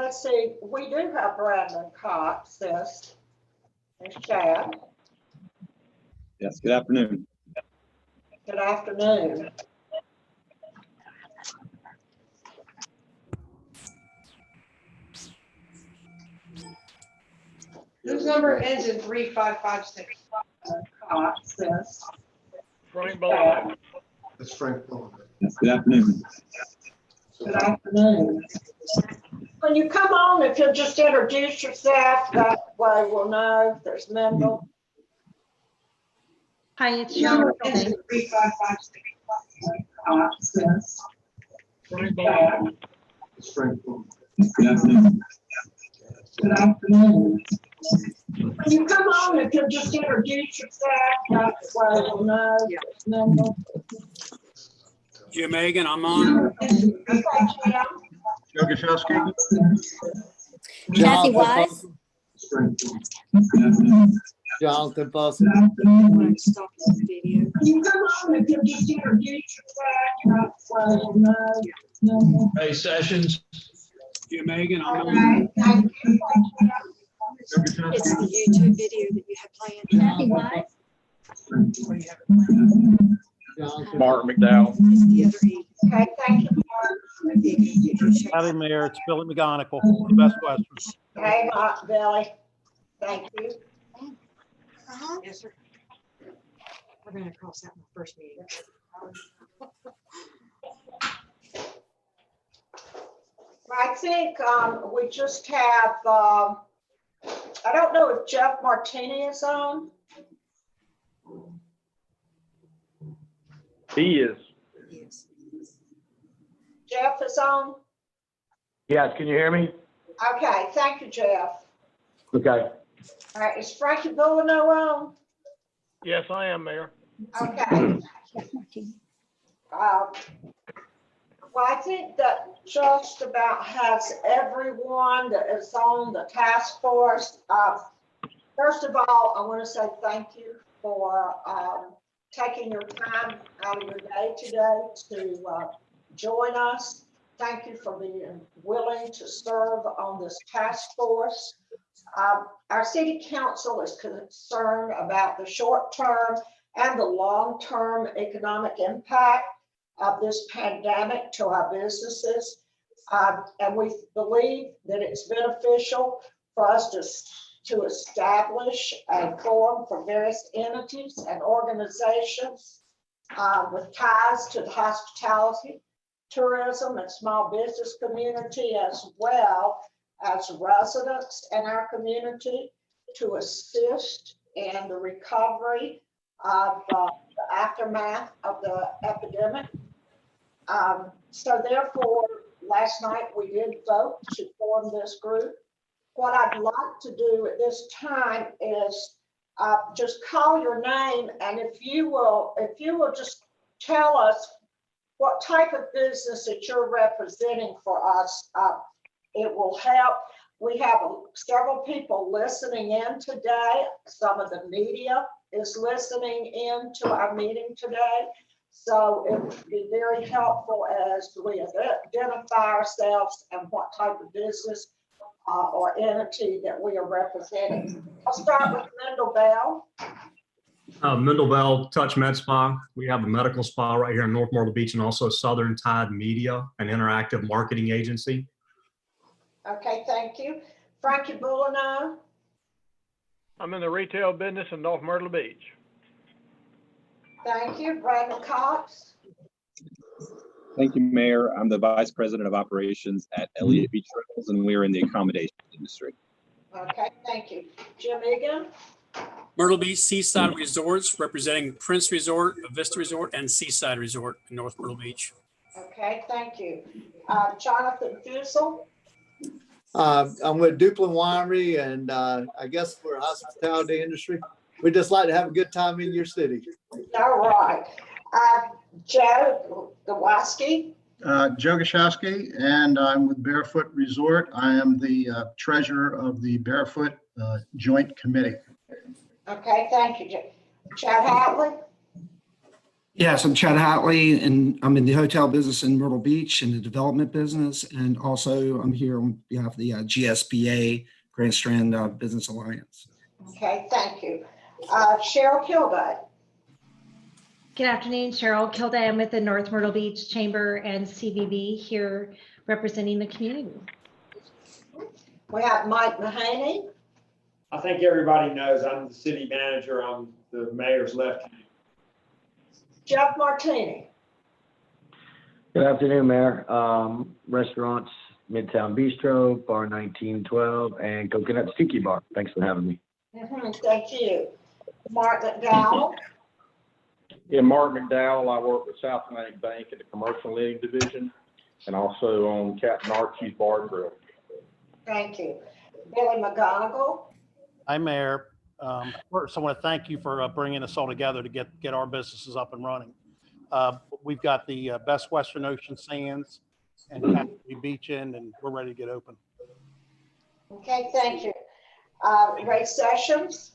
let's see, we do have Brandon Cox, this is Chad. Yes, good afternoon. Good afternoon. Whose number ends in 3556? Cox, this. Frank Bowman. That's Frank Bowman. Yes, good afternoon. Good afternoon. When you come on, if you'll just introduce yourself, that way we'll know if there's Mendel. Hi, it's Number Cheryl. ends in 3556. Cox, this. Frank Bowman. That's Frank Bowman. Yes, good afternoon. Good afternoon. When you come on, if you'll just introduce yourself, that way we'll know if there's Mendel. Jim Egan, I'm on. Okay, Jim. Joe Gashowski. Kathy Wise. That's Frank Bowman. Yes, good afternoon. Jonathan Fussell. When you come on, if you'll just introduce yourself, that way we'll know if there's Mendel. Ray Sessions. Jim Egan, I'm on. Okay, thank you. Joe Gashowski. It's the YouTube video that you have planned. Kathy Wise. Jonathan. Mark McDowell. It's the other E. Okay, thank you, Mark. Howdy, Mayor. It's Billy McGonigal, the Best Western. Hey, Billy. Thank you. Yes, sir. We're gonna cross out my first meeting. I think we just have, I don't know if Jeff Martini is on. He is. Yes. Jeff is on? Yes, can you hear me? Okay, thank you, Jeff. Okay. All right, is Frankie Bullino on? Yes, I am, Mayor. Okay. Well, I think that just about has everyone that is on the task force. First of all, I want to say thank you for taking your time out of your day today to join us. Thank you for being willing to serve on this task force. Our city council is concerned about the short-term and the long-term economic impact of this pandemic to our businesses. And we believe that it's beneficial for us to establish a forum for various entities and organizations with ties to the hospitality, tourism, and small business community, as well as residents in our community, to assist in the recovery of the aftermath of the epidemic. So therefore, last night we did vote to form this group. What I'd like to do at this time is just call your name, and if you will just tell us what type of business that you're representing for us, it will help. We have several people listening in today. Some of the media is listening in to our meeting today. So it would be very helpful as we identify ourselves and what type of business or entity that we are representing. I'll start with Mendel Bell. Mendel Bell Touch Med Spa. We have a medical spa right here in North Myrtle Beach, and also Southern Tide Media, an interactive marketing agency. Okay, thank you. Frankie Bullino. I'm in the retail business in North Myrtle Beach. Thank you. Brandon Cox. Thank you, Mayor. I'm the Vice President of Operations at Elliott Beach Rentals, and we're in the accommodation industry. Okay, thank you. Jim Egan. Myrtle Beach Seaside Resorts, representing Prince Resort, Vista Resort, and Seaside Resort in North Myrtle Beach. Okay, thank you. Jonathan Fusel. I'm with Duplin Winery, and I guess for hospitality industry, we just like to have a good time in your city. All right. Joe Gawaski. Joe Gashowski, and I'm with Barefoot Resort. I am the treasurer of the Barefoot Joint Committee. Okay, thank you. Chad Hatley. Yes, I'm Chad Hatley, and I'm in the hotel business in Myrtle Beach in the development business. And also I'm here on behalf of the GSBA, Grand Strand Business Alliance. Okay, thank you. Cheryl Kilday. Good afternoon, Cheryl Kilday. I'm with the North Myrtle Beach Chamber and CVB here representing the community. We have Mike Mahaney. I think everybody knows I'm the city manager. I'm the mayor's left hand. Jeff Martini. Good afternoon, Mayor. Restaurants, Midtown Bistro, Bar 1912, and Coconut Tiki Bar. Thanks for having me. Thank you. Mark McDowell. Yeah, Mark McDowell. I work with South Atlantic Bank in the commercial lending division and also on Captain Archie's Bar and Grill. Thank you. Billy McGonigal. Hi, Mayor. First, I want to thank you for bringing us all together to get our businesses up and running. We've got the Best Western Ocean Sands and Happy Beach End, and we're ready to get open. Okay, thank you. Ray Sessions.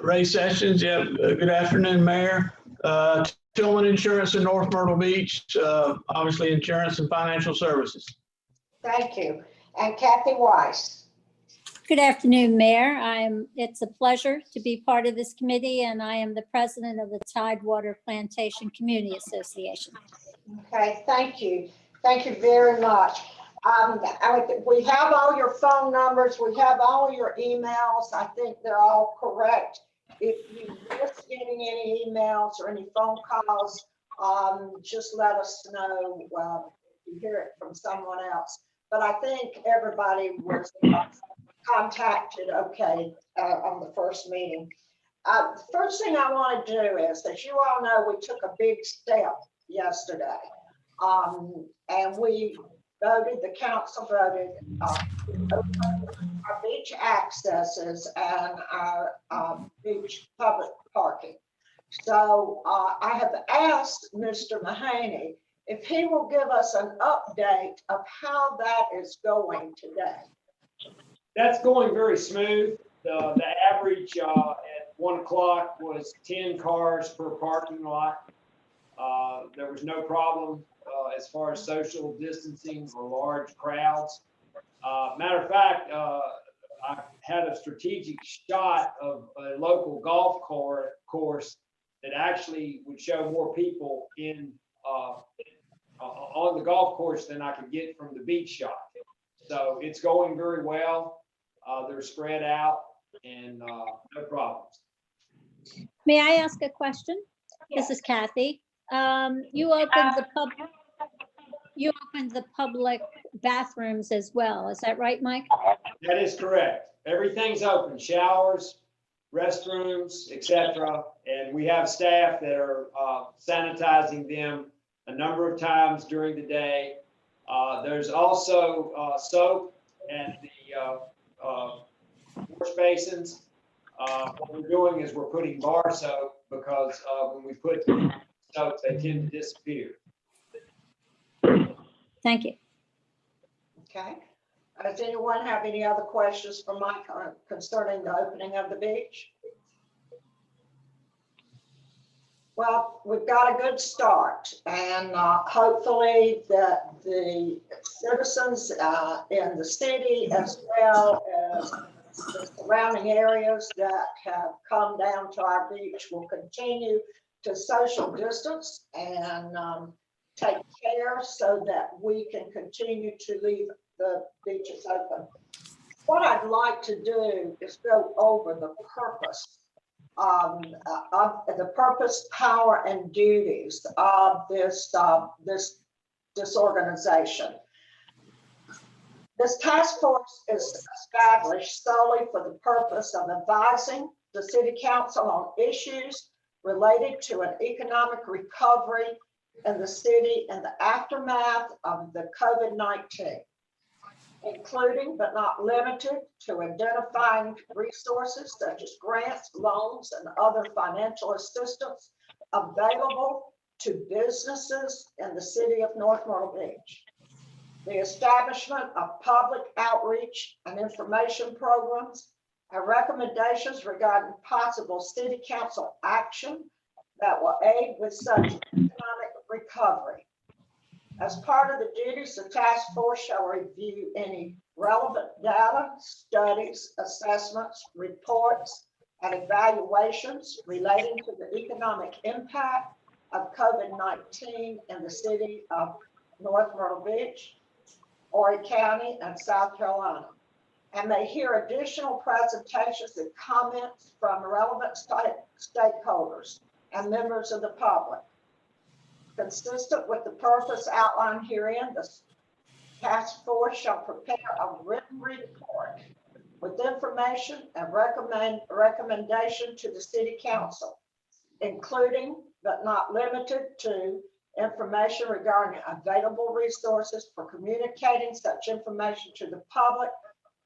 Ray Sessions, yeah. Good afternoon, Mayor. Tillman Insurance in North Myrtle Beach, obviously insurance and financial services. Thank you. And Kathy Weiss. Good afternoon, Mayor. It's a pleasure to be part of this committee, and I am the president of the Tidewater Plantation Community Association. Okay, thank you. Thank you very much. We have all your phone numbers. We have all your emails. I think they're all correct. If you miss getting any emails or any phone calls, just let us know if you hear it from someone else. But I think everybody was contacted okay on the first meeting. The first thing I want to do is, as you all know, we took a big step yesterday, and we voted, the council voted our beach accesses and our beach public parking. So I have asked Mr. Mahaney if he will give us an update of how that is going today. That's going very smooth. The average at 1 o'clock was 10 cars per parking lot. There was no problem as far as social distancing or large crowds. Matter of fact, I had a strategic shot of a local golf course that actually would show more people in on the golf course than I could get from the beach shot. So it's going very well. They're spread out and no problems. May I ask a question? Yes. This is Kathy. You opened the public bathrooms as well. Is that right, Mike? That is correct. Everything's open, showers, restrooms, etc. And we have staff that are sanitizing them a number of times during the day. There's also soap and the wash basins. What we're doing is we're putting bar soap because when we put the soap, they tend to disappear. Thank you. Okay. Does anyone have any other questions for Mike concerning the opening of the beach? Well, we've got a good start, and hopefully that the citizens in the city, as well as the surrounding areas that have come down to our beach, will continue to social distance and take care so that we can continue to leave the beaches open. What I'd like to do is go over the purpose of the purpose, power, and duties of this organization. This task force is established solely for the purpose of advising the City Council on issues related to an economic recovery in the city in the aftermath of the COVID-19, including but not limited to identifying resources such as grants, loans, and other financial assistance available to businesses in the city of North Myrtle Beach. The establishment of public outreach and information programs and recommendations regarding possible city council action that will aid with such economic recovery. As part of the duties, the task force shall review any relevant data, studies, assessments, reports, and evaluations relating to the economic impact of COVID-19 in the city of North Myrtle Beach, Horry County, and South Carolina, and may hear additional presentations and comments from relevant stakeholders and members of the public. Consistent with the purpose outlined herein, the task force shall prepare a written report with information and recommendation to the city council, including but not limited to information regarding available resources for communicating such information to the public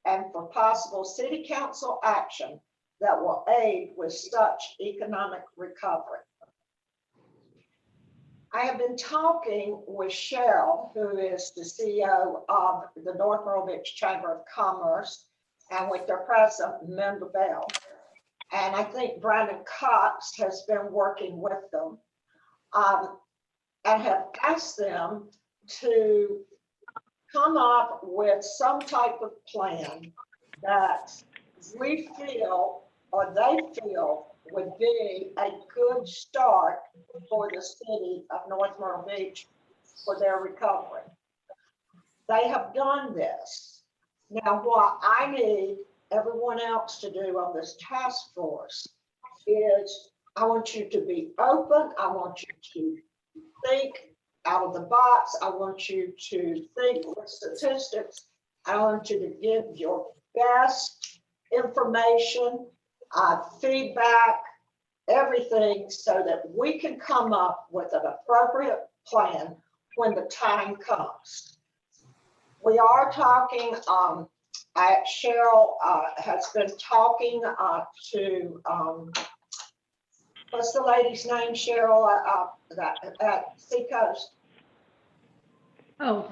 and for possible city council action that will aid with such economic recovery. I have been talking with Cheryl, who is the CEO of the North Myrtle Beach Chamber of Commerce, and with their president, Mendel Bell. And I think Brandon Cox has been working with them and have asked them to come up with some type of plan that we feel or they feel would be a good start for the city of North Myrtle Beach for their recovery. They have done this. Now, what I need everyone else to do on this task force is I want you to be open. I want you to think out of the box. I want you to think with statistics. I want you to give your best information, feedback, everything, so that we can come up with an appropriate plan when the time comes. We are talking, Cheryl has been talking to, what's the lady's name, Cheryl, at Seacoast? Oh,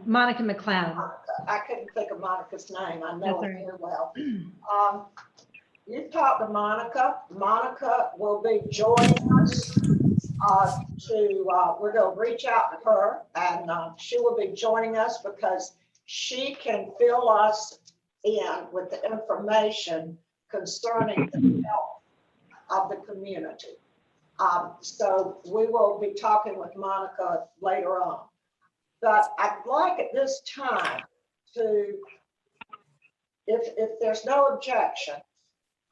Monica McLeod. I couldn't think of Monica's name. I know That's her all very well. You've talked to Monica. Monica will be joining us we're going to reach out to her, and she will be joining us because she can fill us in with the information concerning the health of the community. So we will be talking with Monica later on. But I'd like at this time to, if there's no objection,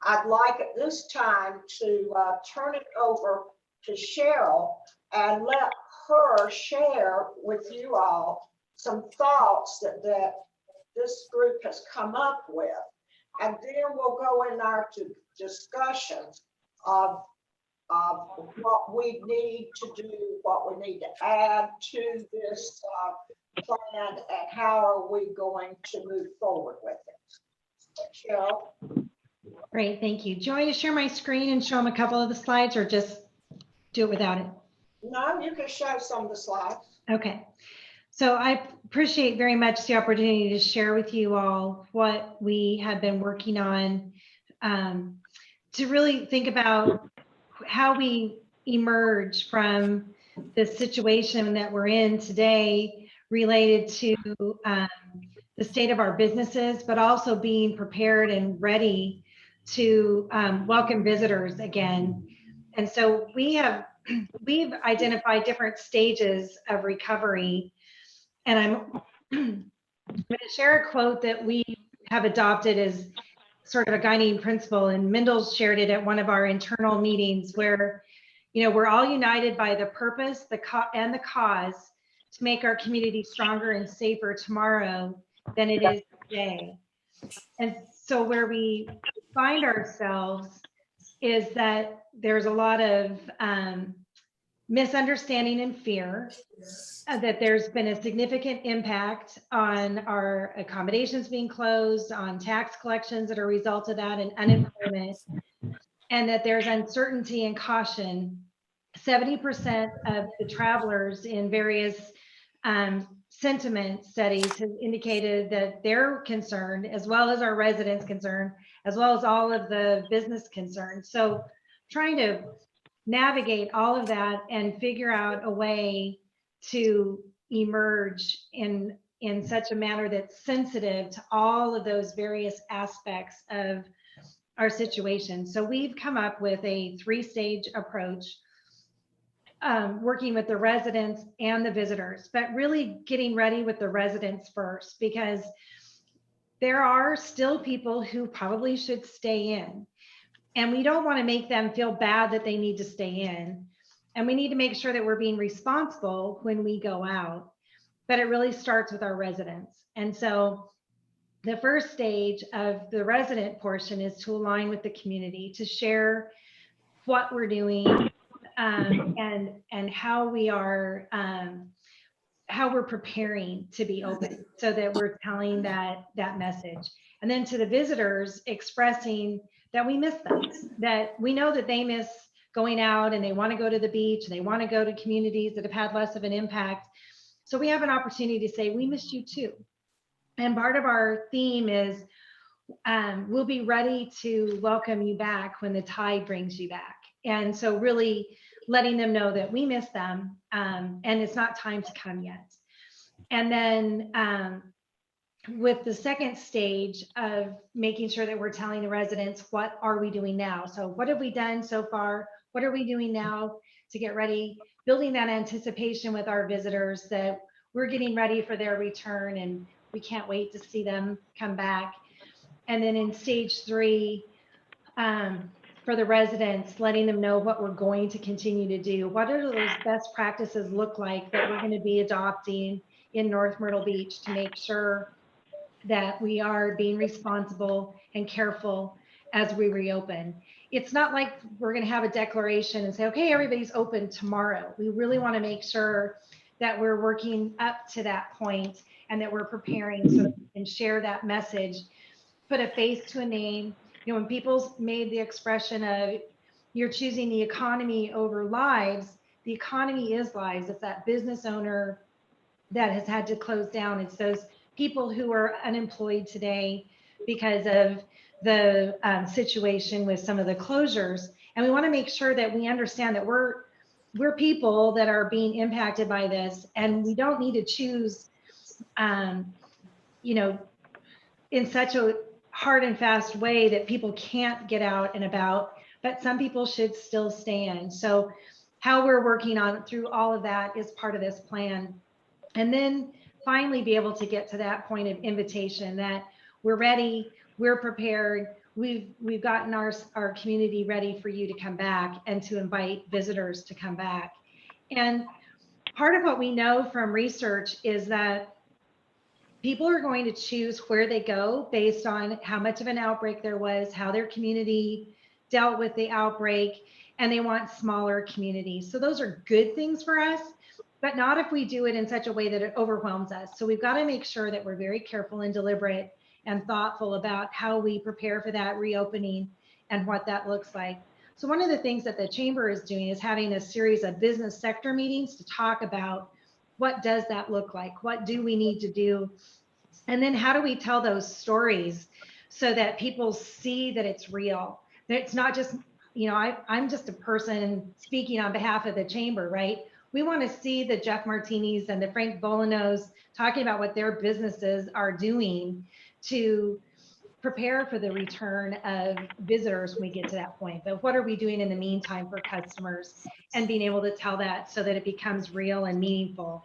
I'd like at this time to turn it over to Cheryl and let her share with you all some thoughts that this group has come up with. And then we'll go in our discussions of what we need to do, what we need to add to this plan, and how are we going to move forward with it. Cheryl? Great, thank you. Do you want me to share my screen and show them a couple of the slides, or just do it without it? No, you can show some of the slides. Okay. So I appreciate very much the opportunity to share with you all what we have been working on to really think about how we emerge from the situation that we're in today related to the state of our businesses, but also being prepared and ready to welcome visitors again. And so we've identified different stages of recovery. And I'm going to share a quote that we have adopted as sort of a guiding principle, and Mendel shared it at one of our internal meetings, where, you know, we're all united by the purpose, and the cause to make our community stronger and safer tomorrow than it is today. And so where we find ourselves is that there's a lot of misunderstanding and fear, that there's been a significant impact on our accommodations being closed, on tax collections that are a result of that, and unemployment, and that there's uncertainty and caution. 70% of the travelers in various sentiment studies have indicated that they're concerned, as well as our residents concerned, as well as all of the business concerns. So trying to navigate all of that and figure out a way to emerge in such a manner that's sensitive to all of those various aspects of our situation. So we've come up with a 3-stage approach, working with the residents and the visitors, but really getting ready with the residents first, because there are still people who probably should stay in. And we don't want to make them feel bad that they need to stay in. And we need to make sure that we're being responsible when we go out. But it really starts with our residents. And so the first stage of the resident portion is to align with the community, to share what we're doing, and how we are, how we're preparing to be open, so that we're telling that message. And then to the visitors, expressing that we miss them, that we know that they miss going out and they want to go to the beach and they want to go to communities that have had less of an impact. So we have an opportunity to say, we missed you too. And part of our theme is, we'll be ready to welcome you back when the tide brings you back. And so really letting them know that we miss them, and it's not time to come yet. And then with the second stage of making sure that we're telling the residents, what are we doing now? So what have we done so far? What are we doing now to get ready? Building that anticipation with our visitors that we're getting ready for their return and we can't wait to see them come back. And then in stage 3, for the residents, letting them know what we're going to continue to do. What do those best practices look like that we're going to be adopting in North Myrtle Beach to make sure that we are being responsible and careful as we reopen. It's not like we're going to have a declaration and say, okay, everybody's open tomorrow. We really want to make sure that we're working up to that point and that we're preparing so that we can share that message, put a face to a name. You know, when people's made the expression of you're choosing the economy over lives, the economy is lives. It's that business owner that has had to close down. It's those people who are unemployed today because of the situation with some of the closures. And we want to make sure that we understand that we're people that are being impacted by this, and we don't need to choose, you know, in such a hard and fast way that people can't get out and about, but some people should still stay in. So how we're working on through all of that is part of this plan. And then finally be able to get to that point of invitation that we're ready, we're prepared, we've gotten our community ready for you to come back and to invite visitors to come back. And part of what we know from research is that people are going to choose where they go based on how much of an outbreak there was, how their community dealt with the outbreak, and they want smaller communities. So those are good things for us, but not if we do it in such a way that it overwhelms us. So we've got to make sure that we're very careful and deliberate and thoughtful about how we prepare for that reopening and what that looks like. So one of the things that the chamber is doing is having a series of business sector meetings to talk about what does that look like? What do we need to do? And then how do we tell those stories so that people see that it's real? That it's not just, you know, I'm just a person speaking on behalf of the chamber, right? We want to see the Jeff Martinis and the Frank Bolanos talking about what their businesses are doing to prepare for the return of visitors when we get to that point. But what are we doing in the meantime for customers, and being able to tell that so that it becomes real and meaningful.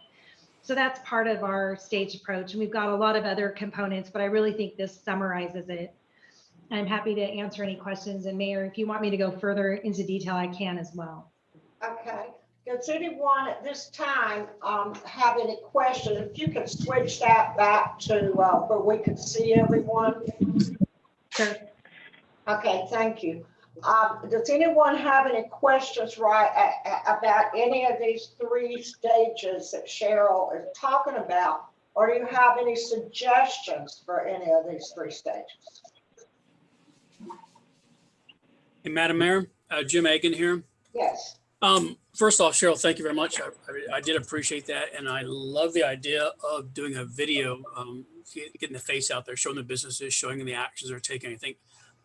So that's part of our stage approach. And we've got a lot of other components, but I really think this summarizes it. I'm happy to answer any questions. And Mayor, if you want me to go further into detail, I can as well. Okay. Does anyone at this time have any questions? If you could switch that back to where we could see everyone. Sure. Okay, thank you. Does anyone have any questions about any of these 3 stages that Cheryl is talking about? Or do you have any suggestions for any of these 3 stages? Hey, Madam Mayor, Jim Agan here. Yes. First off, Cheryl, thank you very much. I did appreciate that. And I love the idea of doing a video, getting the face out there, showing the businesses, showing them the actions they're taking. I think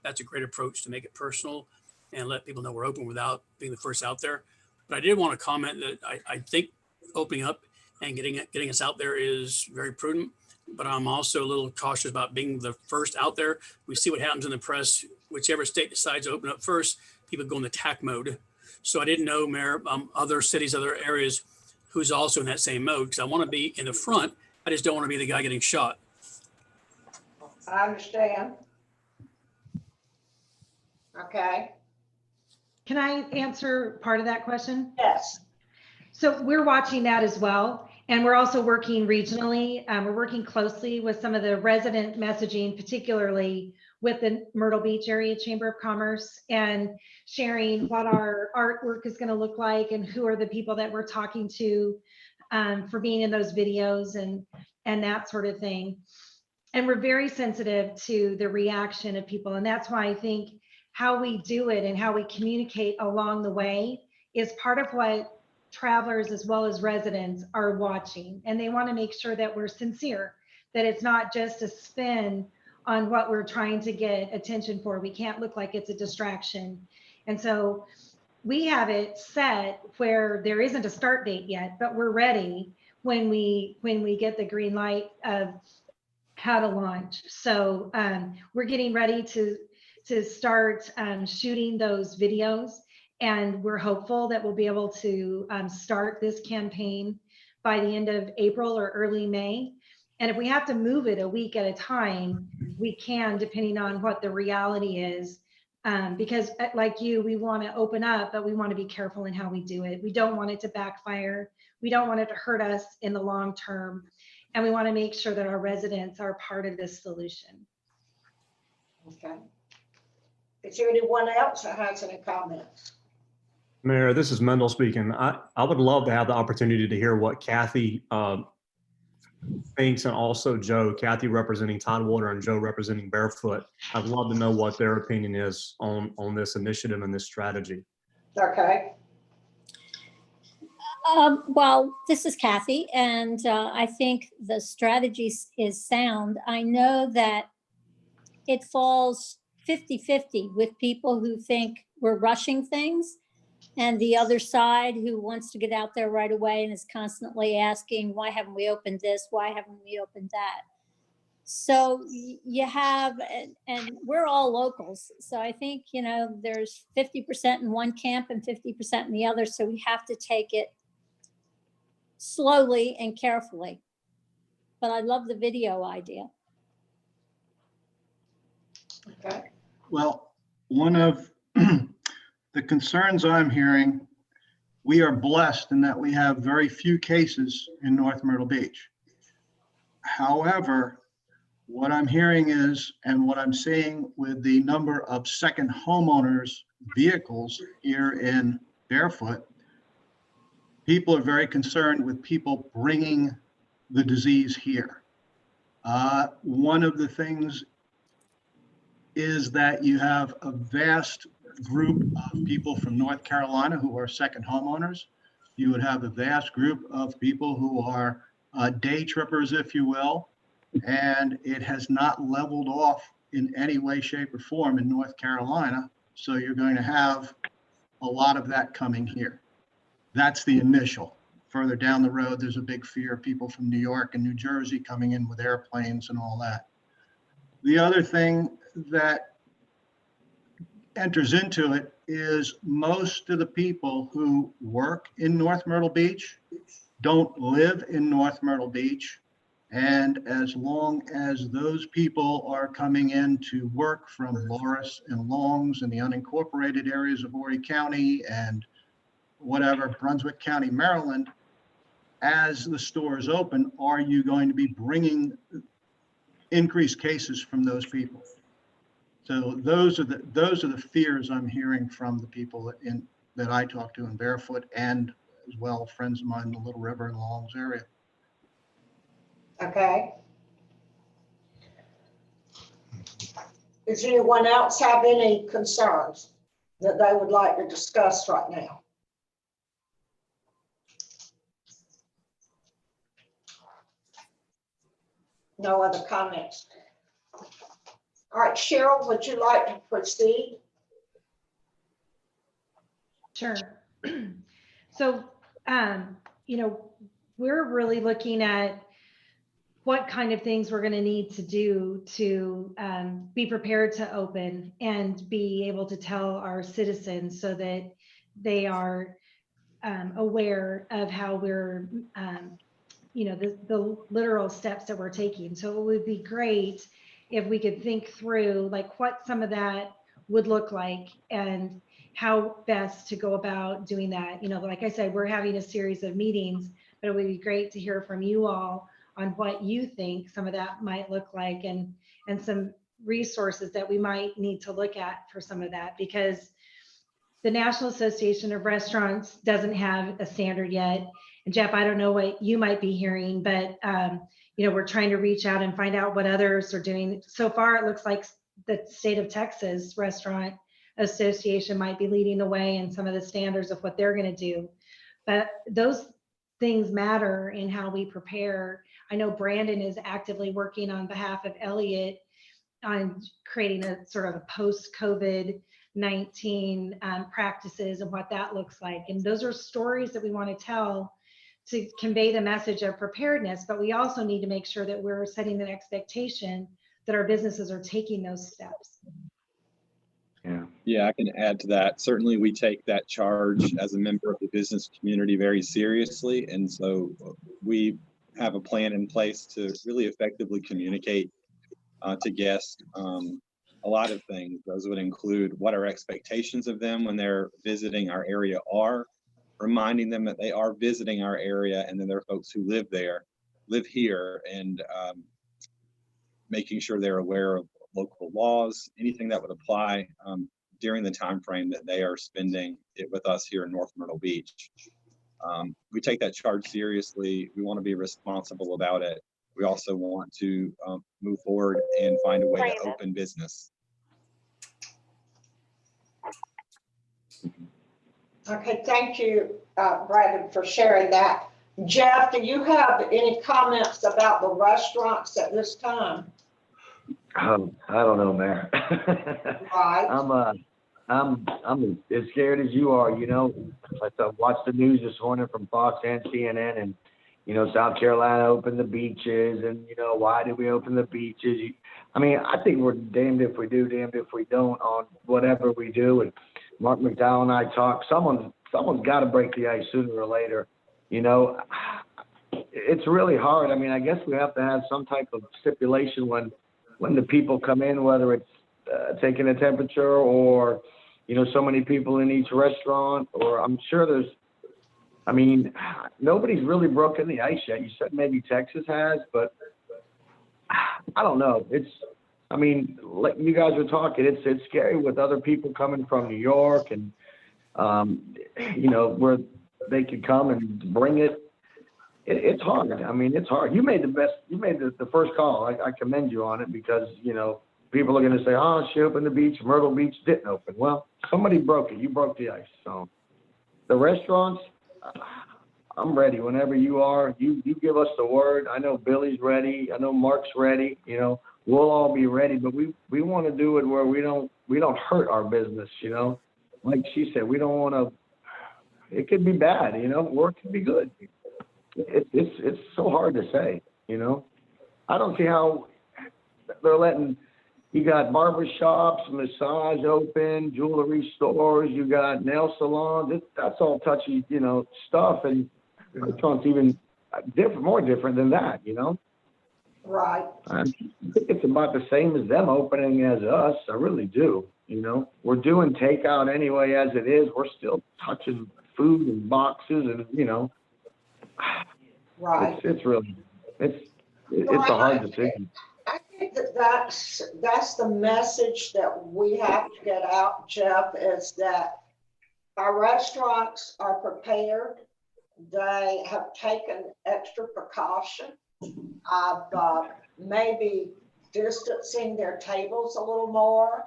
that's a great approach to make it personal. and let people know we're open without being the first out there. But I did want to comment that I think opening up and getting us out there is very prudent. But I'm also a little cautious about being the first out there. We see what happens in the press. Whichever state decides to open up first, people go in attack mode. So I didn't know, Mayor, other cities, other areas, who's also in that same mode, because I want to be in the front. I just don't want to be the guy getting shot. I understand. Okay. Can I answer part of that question? Yes. So we're watching that as well. And we're also working regionally. We're working closely with some of the resident messaging, particularly with the Myrtle Beach Area Chamber of Commerce, and sharing what our artwork is going to look like and who are the people that we're talking to for being in those videos and that sort of thing. And we're very sensitive to the reaction of people. And that's why I think how we do it and how we communicate along the way is part of what travelers as well as residents are watching. And they want to make sure that we're sincere, that it's not just a spin on what we're trying to get attention for. We can't look like it's a distraction. And so we have it set where there isn't a start date yet, but we're ready when we get the green light of how to launch. So we're getting ready to start shooting those videos. And we're hopeful that we'll be able to start this campaign by the end of April or early May. And if we have to move it a week at a time, we can, depending on what the reality is. Because like you, we want to open up, but we want to be careful in how we do it. We don't want it to backfire. We don't want it to hurt us in the long term. And we want to make sure that our residents are part of this solution. Okay. Is there anyone else that has any comments? Mayor, this is Mendel speaking. I would love to have the opportunity to hear what Kathy thinks, and also Joe, Kathy representing Tidewater and Joe representing Barefoot. I'd love to know what their opinion is on this initiative and this strategy. Okay. Well, this is Kathy, and I think the strategy is sound. I know that it falls 50-50 with people who think we're rushing things, and the other side who wants to get out there right away and is constantly asking, why haven't we opened this? Why haven't we opened that? So you have, and we're all locals. So I think, there's 50% in one camp and 50% in the other. So we have to take it slowly and carefully. But I love the video idea. Okay. Well, one of the concerns I'm hearing, we are blessed in that we have very few cases in North Myrtle Beach. However, what I'm hearing is, and what I'm seeing with the number of second homeowners vehicles here in Barefoot, people are very concerned with people bringing the disease here. One of the things is that you have a vast group of people from North Carolina who are second homeowners. You would have a vast group of people who are day trippers, if you will, and it has not leveled off in any way, shape, or form in North Carolina. So you're going to have a lot of that coming here. That's the initial. Further down the road, there's a big fear of people from New York and New Jersey coming in with airplanes and all that. The other thing that enters into it is most of the people who work in North Myrtle Beach don't live in North Myrtle Beach. And as long as those people are coming in to work from Loris and Longs and the unincorporated areas of Horry County and whatever, Brunswick County, Maryland, as the stores open, are you going to be bringing increased cases from those people? So those are the fears I'm hearing from the people that I talk to in Barefoot, and as well friends of mine in the Little River and Longs area. Okay. Does anyone else have any concerns that they would like to discuss right now? No other comments. All right, Cheryl, would you like to proceed? Sure. So, you know, we're really looking at what kind of things we're going to need to do to be prepared to open and be able to tell our citizens so that they are aware of how we're, you know, the literal steps that we're taking. So it would be great if we could think through like what some of that would look like and how best to go about doing that. You know, like I said, we're having a series of meetings, but it would be great to hear from you all on what you think some of that might look like and some resources that we might need to look at for some of that, because the National Association of Restaurants doesn't have a standard yet. And Jeff, I don't know what you might be hearing, but you know, we're trying to reach out and find out what others are doing. So far, it looks like the state of Texas Restaurant Association might be leading the way in some of the standards of what they're going to do. But those things matter in how we prepare. I know Brandon is actively working on behalf of Elliott on creating a sort of a post-COVID-19 practices and what that looks like. And those are stories that we want to tell to convey the message of preparedness, but we also need to make sure that we're setting an expectation that our businesses are taking those steps. Yeah, I can add to that. Certainly, we take that charge as a member of the business community very seriously. And so we have a plan in place to really effectively communicate to guests a lot of things. Those would include what our expectations of them when they're visiting our area are, reminding them that they are visiting our area and then there are folks who live here, and making sure they're aware of local laws, anything that would apply during the time frame that they are spending it with us here in North Myrtle Beach. We take that charge seriously. We want to be responsible about it. We also want to move forward and find a way to open business. Okay, thank you, Brandon, for sharing that. Jeff, do you have any comments about the restaurants at this time? I don't know, Mayor. Right. I'm as scared as you are. You know, I watched the news this morning from Fox and CNN, and you know, South Carolina opened the beaches, and you know, why did we open the beaches? I mean, I think we're damned if we do, damned if we don't on whatever we do. And Mark McDowell and I talked. Someone's got to break the ice sooner or later. You know, it's really hard. I mean, I guess we have to have some type of stipulation when the people come in, whether it's taking a temperature or, you know, so many people in each restaurant, or I'm sure I mean, nobody's really broken the ice yet. You said maybe Texas has, but I don't know. I mean, like you guys were talking, it's scary with other people coming from New York and, you know, where they could come and bring it. It's hard. I mean, it's hard. You made the first call. I commend you on it, because, you know, people are going to say, oh, she opened the beach, Myrtle Beach didn't open. Well, somebody broke it. You broke the ice. So the restaurants, I'm ready whenever you are. You give us the word. I know Billy's ready. I know Mark's ready. You know, we'll all be ready, but we want to do it where we don't hurt our business, you know. Like she said, we don't want to, it could be bad, you know, or it could be good. It's so hard to say, you know. I don't see how they're letting, you got barber shops, massage open, jewelry stores, you got nail salons. That's all touchy, you know, stuff. And restaurants even more different than that, you know. Right. I think it's about the same as them opening as us. I really do. You know, we're doing takeout anyway as it is. We're still touching food and boxes, and you know, right. It's a hard decision. I think that's the message that we have to get out, Jeff, is that our restaurants are prepared. They have taken extra precaution of maybe distancing their tables a little more.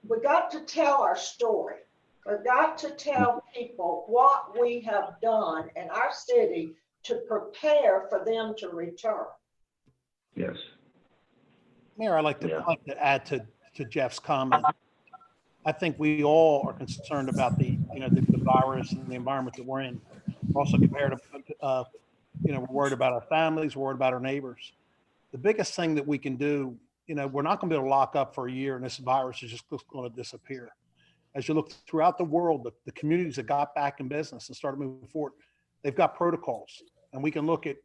We got to tell our story. We've got to tell people what we have done in our city to prepare for them to return. Yes. Mayor, I'd like to add to Jeff's comment. I think we all are concerned about the virus and the environment that we're in. We're also compared to, we're worried about our families, we're worried about our neighbors. The biggest thing that we can do, we're not going to be able to lock up for a year and this virus is just going to disappear. As you look throughout the world, the communities that got back in business and started moving forward, they've got protocols. And we can look at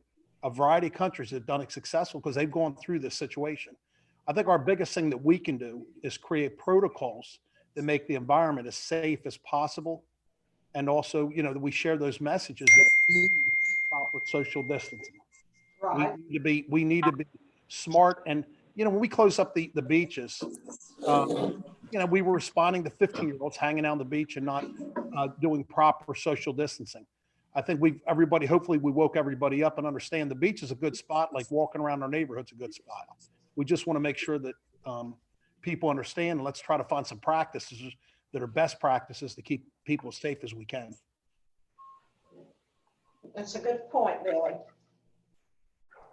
a variety of countries that have done it successful because they've gone through this situation. I think our biggest thing that we can do is create protocols that make the environment as safe as possible. And also, that we share those messages that we need proper social distancing. Right. We need to be smart. And, when we close up the beaches, we were responding to 15-year-olds hanging out on the beach and not doing proper social distancing. I think hopefully we woke everybody up and understand the beach is a good spot, like walking around our neighborhood's a good spot. We just want to make sure that people understand, and let's try to find some practices that are best practices to keep people as safe as we can. That's a good point, Billy.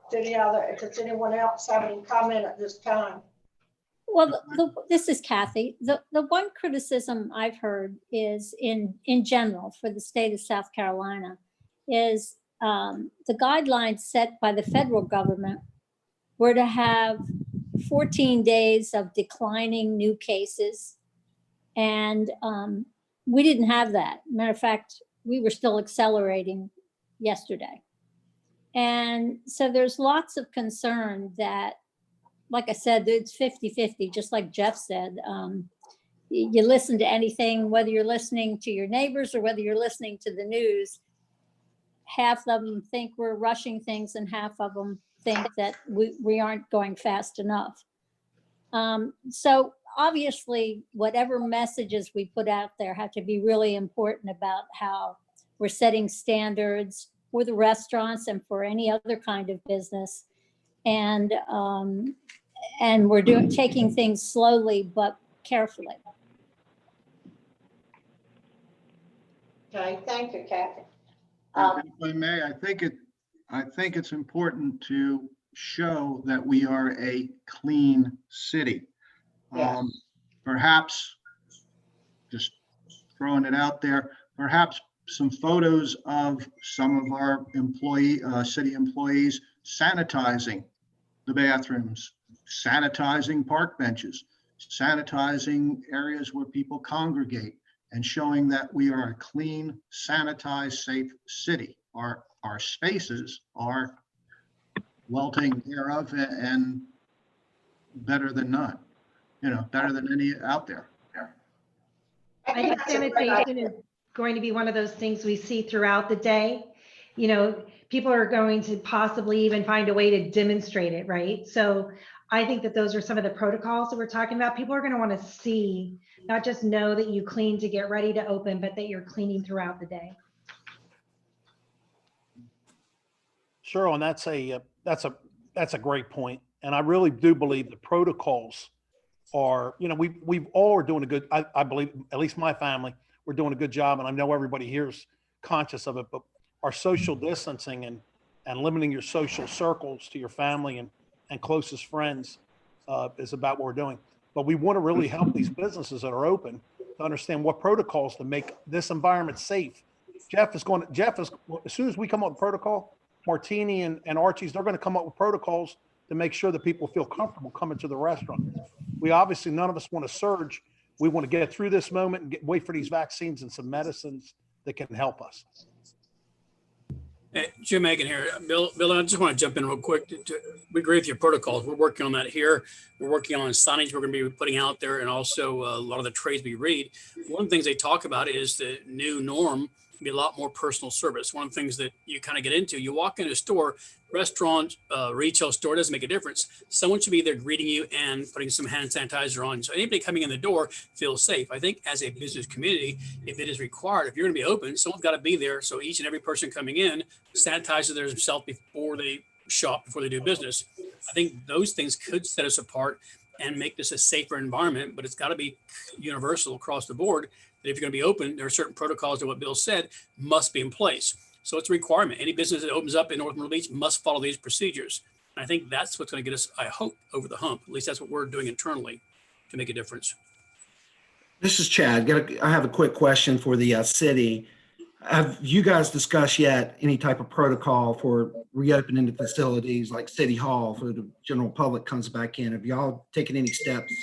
Does anyone else have any comment at this time? Well, this is Kathy. The one criticism I've heard is in general for the state of South Carolina is the guidelines set by the federal government were to have 14 days of declining new cases. And we didn't have that. Matter of fact, we were still accelerating yesterday. And so there's lots of concern that, like I said, it's 50-50, just like Jeff said. You listen to anything, whether you're listening to your neighbors or whether you're listening to the news, half of them think we're rushing things and half of them think that we aren't going fast enough. So obviously, whatever messages we put out there have to be really important about how we're setting standards for the restaurants and for any other kind of business. And we're taking things slowly but carefully. Okay, thank you, Kathy. If I may, I think it's important to show that we are a clean city. Yes. Perhaps, just throwing it out there, perhaps some photos of some of our city employees sanitizing the bathrooms, sanitizing park benches, sanitizing areas where people congregate, and showing that we are a clean, sanitized, safe city. Our spaces are well taken care of and better than none, better than any out there. I think sanitation is going to be one of those things we see throughout the day. People are going to possibly even find a way to demonstrate it, right? So I think that those are some of the protocols that we're talking about. People are going to want to see, not just know that you clean to get ready to open, but that you're cleaning throughout the day. Sure, and that's a great point. And I really do believe the protocols are, we all are doing a good, I believe, at least my family, we're doing a good job. And I know everybody here is conscious of it, but our social distancing and limiting your social circles to your family and closest friends is about what we're doing. But we want to really help these businesses that are open to understand what protocols to make this environment safe. Jeff is, as soon as we come up with protocol, Martini and Archie's, they're going to come up with protocols to make sure that people feel comfortable coming to the restaurant. We obviously, none of us want to surge. We want to get through this moment and wait for these vaccines and some medicines that can help us. Hey, Jim Hagan here. Bill, I just want to jump in real quick. We agree with your protocols. We're working on that here. We're working on signage we're going to be putting out there, and also a lot of the trades we read. One of the things they talk about is the new norm be a lot more personal service. One of the things that you kind of get into, you walk in a store, restaurant, retail store, doesn't make a difference. Someone should be there greeting you and putting some hand sanitizer on. So anybody coming in the door feels safe. I think as a business community, if it is required, if you're going to be open, someone's got to be there. So each and every person coming in sanitizes themselves before they shop, before they do business. I think those things could set us apart and make this a safer environment, but it's got to be universal across the board. That if you're going to be open, there are certain protocols that what Bill said must be in place. So it's a requirement. Any business that opens up in North Myrtle Beach must follow these procedures. And I think that's what's going to get us, I hope, over the hump. At least that's what we're doing internally to make a difference. This is Chad. I have a quick question for the city. Have you guys discussed yet any type of protocol for reopening the facilities like City Hall for the general public comes back in? Have y'all taken any steps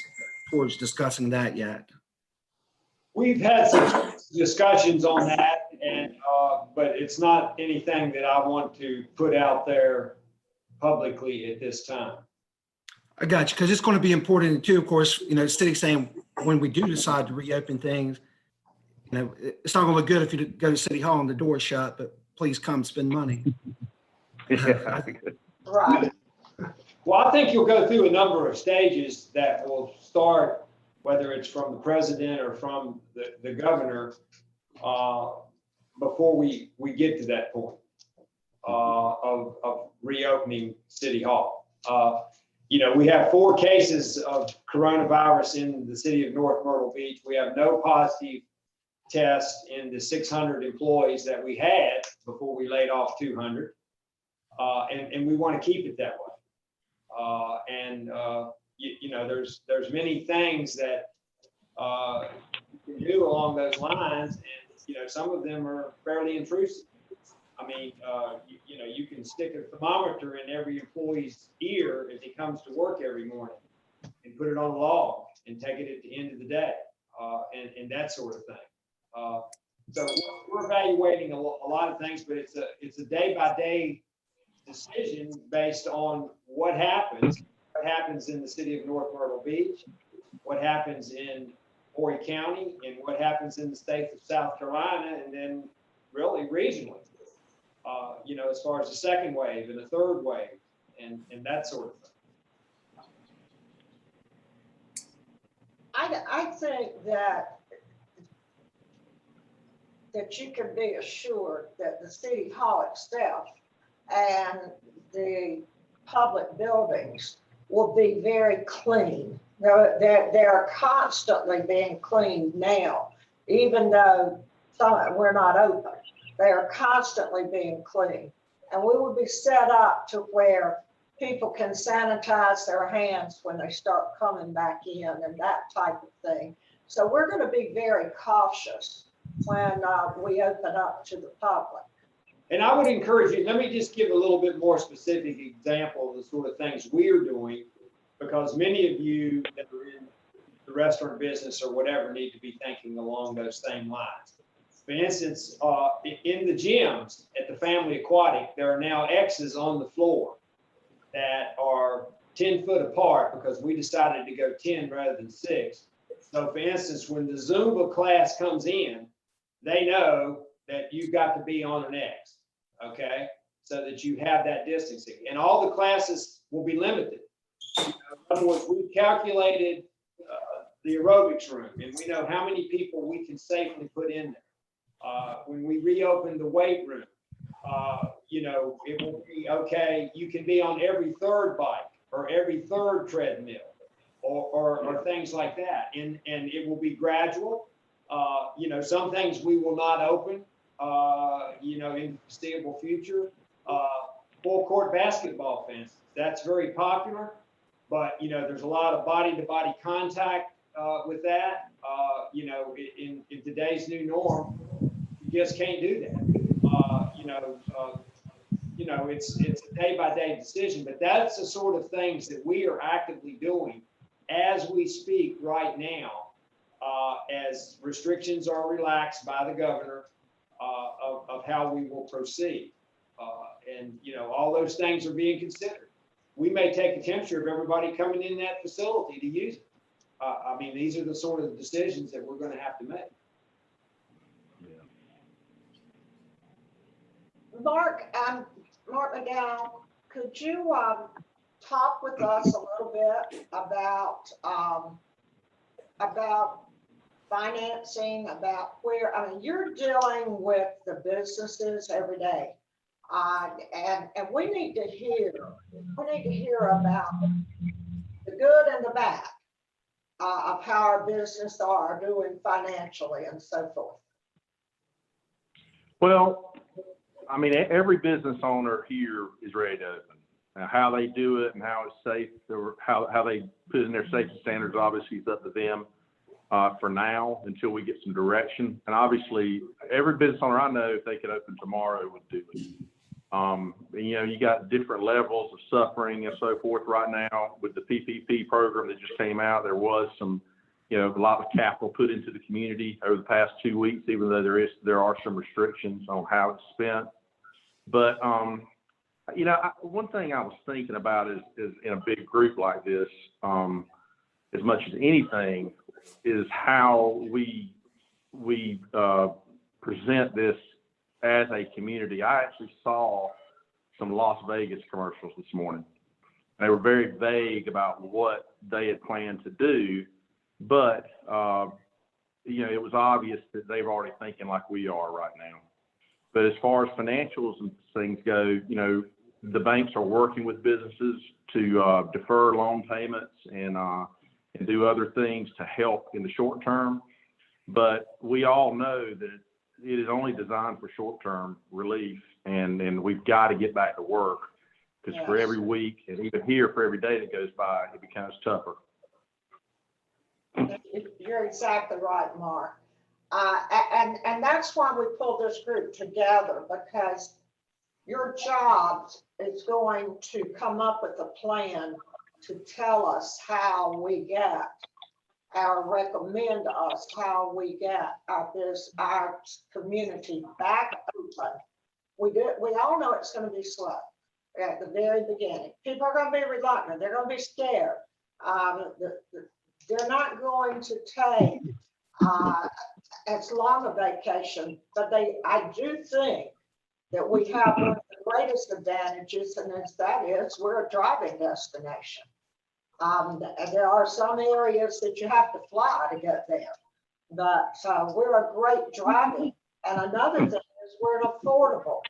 towards discussing that yet? We've had some discussions on that, and but it's not anything that I want to put out there publicly at this time. I got you, because it's going to be important too. Of course, the city's saying when we do decide to reopen things, it's not going to look good if you go to City Hall and the door's shut, but please come spend money. Right. Well, I think you'll go through a number of stages that will start, whether it's from the president or from the governor, before we get to that point of reopening City Hall. We have 4 cases of coronavirus in the city of North Myrtle Beach. We have no positive tests in the 600 employees that we had before we laid off 200. And we want to keep it that way. There's many things that you can do along those lines, and some of them are fairly intrusive. I mean, you can stick a thermometer in every employee's ear as he comes to work every morning, and put it on a log and take it at the end of the day, and that sort of thing. So we're evaluating a lot of things, but it's a day-by-day decision based on what happens in the city of North Myrtle Beach, what happens in Horry County, and what happens in the state of South Carolina, and then really regionally, as far as the second wave and the third wave and that sort of thing. I think that you can be assured that the City Hall itself and the public buildings will be very clean. They're constantly being cleaned now, even though we're not open. They are constantly being cleaned. And we will be set up to where people can sanitize their hands when they start coming back in and that type of thing. So we're going to be very cautious when we open up to the public. And I would encourage you, let me just give a little bit more specific example of the sort of things we're doing, because many of you that are in the restaurant business or whatever need to be thinking along those same lines. For instance, in the gyms at the Family Aquatic, there are now X's on the floor that are 10 foot apart because we decided to go 10 rather than 6. So for instance, when the Zumba class comes in, they know that you've got to be on an X, okay? So that you have that distancing. And all the classes will be limited. In other words, we've calculated the aerobics room, and we know how many people we can safely put in there. When we reopen the weight room, it will be, okay, you can be on every 3rd bike or every 3rd treadmill or things like that. And it will be gradual. Some things we will not open, in the foreseeable future. Full court basketball, for instance, that's very popular, but, there's a lot of body-to-body contact with that. In today's new norm, you just can't do that. It's a day-by-day decision, but that's the sort of things that we are actively doing as we speak right now, as restrictions are relaxed by the governor of how we will proceed. All those things are being considered. We may take a temperature of everybody coming in that facility to use it. These are the sort of decisions that we're going to have to make. Mark McDowell, could you talk with us a little bit about financing, about where, you're dealing with the businesses every day. And we need to hear about the good and the bad of how our business are doing financially and so forth. Well, every business owner here is ready to open. Now, how they do it and how it's safe, or how they put in their safety standards, obviously it's up to them. for now until we get some direction. And obviously, every business owner I know, if they could open tomorrow, would do it. You know, you got different levels of suffering and so forth right now with the PPP program that just came out. There was some, you know, a lot of capital put into the community over the past 2 weeks, even though there are some restrictions on how it's spent. But, you know, one thing I was thinking about is in a big group like this, as much as anything, is how we present this as a community. I actually saw some Las Vegas commercials this morning. They were very vague about what they had planned to do, but you know, it was obvious that they were already thinking like we are right now. But as far as financials and things go, you know, the banks are working with businesses to defer loan payments and do other things to help in the short term. But we all know that it is only designed for short-term relief, and we've got to get back to work, because for every week, and even here, for every day that goes by, it becomes tougher. You're exactly right, Mark. And that's why we pulled this group together, because your job is going to come up with a plan to tell us how we get, or recommend us how we get our community back open. We all know it's going to be slow at the very beginning. People are going to be reluctant. They're going to be scared. They're not going to take as long a vacation, but I do think that we have one of the greatest advantages, and that is we're a driving destination. There are some areas that you have to fly to get there, but we're a great driving. And another thing is we're an affordable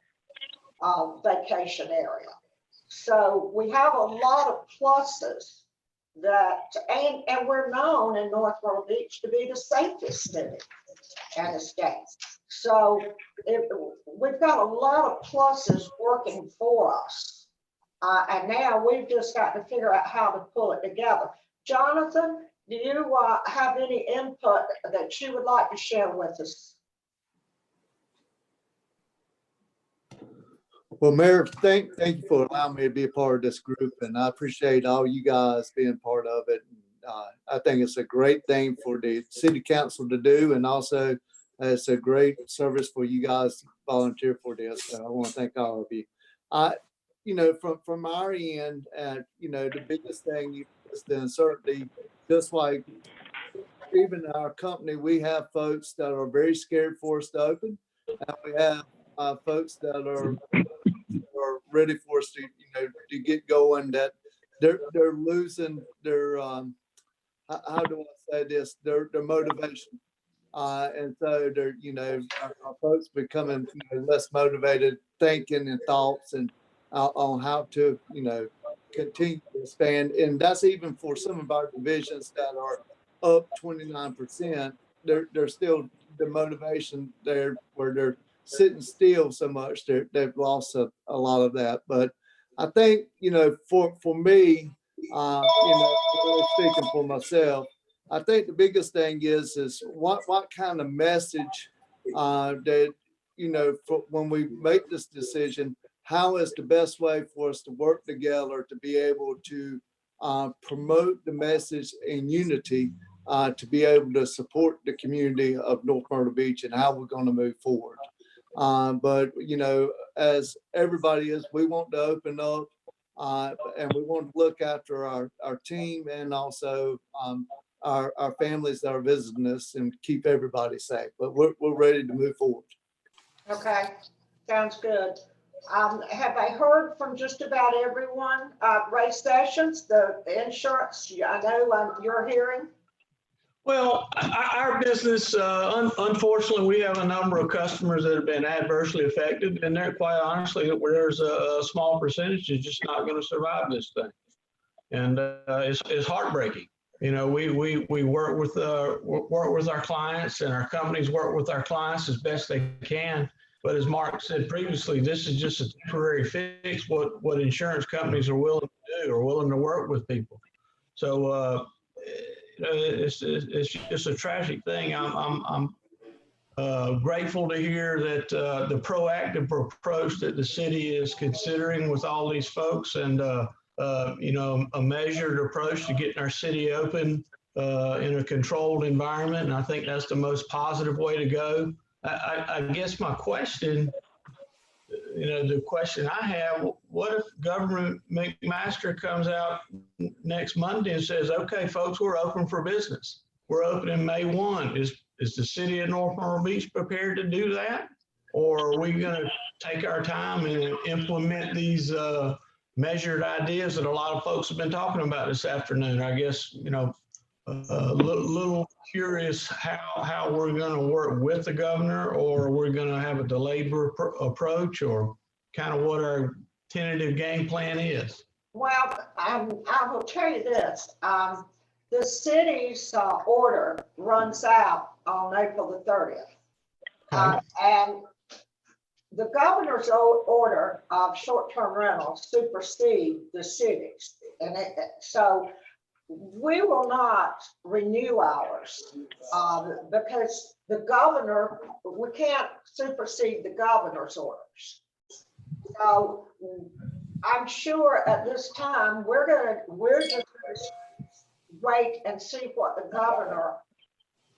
vacation area. So we have a lot of pluses and we're known in North Myrtle Beach to be the safest city in the state. So we've got a lot of pluses working for us. And now we've just got to figure out how to pull it together. Jonathan, do you have any input that you would like to share with us? Well, Mayor, thank you for allowing me to be a part of this group, and I appreciate all you guys being part of it. I think it's a great thing for the city council to do, and also it's a great service for you guys to volunteer for this. So I want to thank all of you. You know, from our end, you know, the biggest thing is the uncertainty. Just like even our company, we have folks that are very scared for us to open, and we have folks that are ready for us to, you know, to get going. That they're losing their how do I say this? Their motivation, and so they're, you know, our folks becoming, you know, less motivated, thinking and thoughts and on how to, you know, continue to expand. And that's even for some of our divisions that are up 29%. They're still the motivation there where they're sitting still so much. They've lost a lot of that. But I think, you know, for me, you know, really speaking for myself, I think the biggest thing is what kind of message that, you know, when we make this decision, how is the best way for us to work together to be able to promote the message in unity, to be able to support the community of North Myrtle Beach and how we're going to move forward. But, you know, as everybody is, we want to open up and we want to look after our team and also our families that are visiting us and keep everybody safe. But we're ready to move forward. Okay, sounds good. Have I heard from just about everyone? Ray Sessions, the insurance, I know you're hearing. Well, our business, unfortunately, we have a number of customers that have been adversely affected, and they're quite honestly, there's a small percentage that's just not going to survive this thing, and it's heartbreaking. You know, we work with our clients, and our companies work with our clients as best they can. But as Mark said previously, this is just a temporary fix. What insurance companies are willing to do, are willing to work with people. So it's just a tragic thing. I'm grateful to hear that the proactive approach that the city is considering with all these folks, and you know, a measured approach to getting our city open in a controlled environment. And I think that's the most positive way to go. I guess my question, you know, the question I have, what if Governor McMaster comes out next Monday and says, okay, folks, we're open for business. We're opening May 1. Is the city of North Myrtle Beach prepared to do that? Or are we going to take our time and implement these measured ideas that a lot of folks have been talking about this afternoon? I guess, you know, a little curious how we're going to work with the governor, or we're going to have a delayed approach, or kind of what our tentative game plan is. Well, I will tell you this. The city's order runs out on April the 30th. And the governor's order of short-term rentals supersede the city's. And so we will not renew ours because the governor, we can't supersede the governor's orders. So I'm sure at this time, we're just gonna wait and see what the governor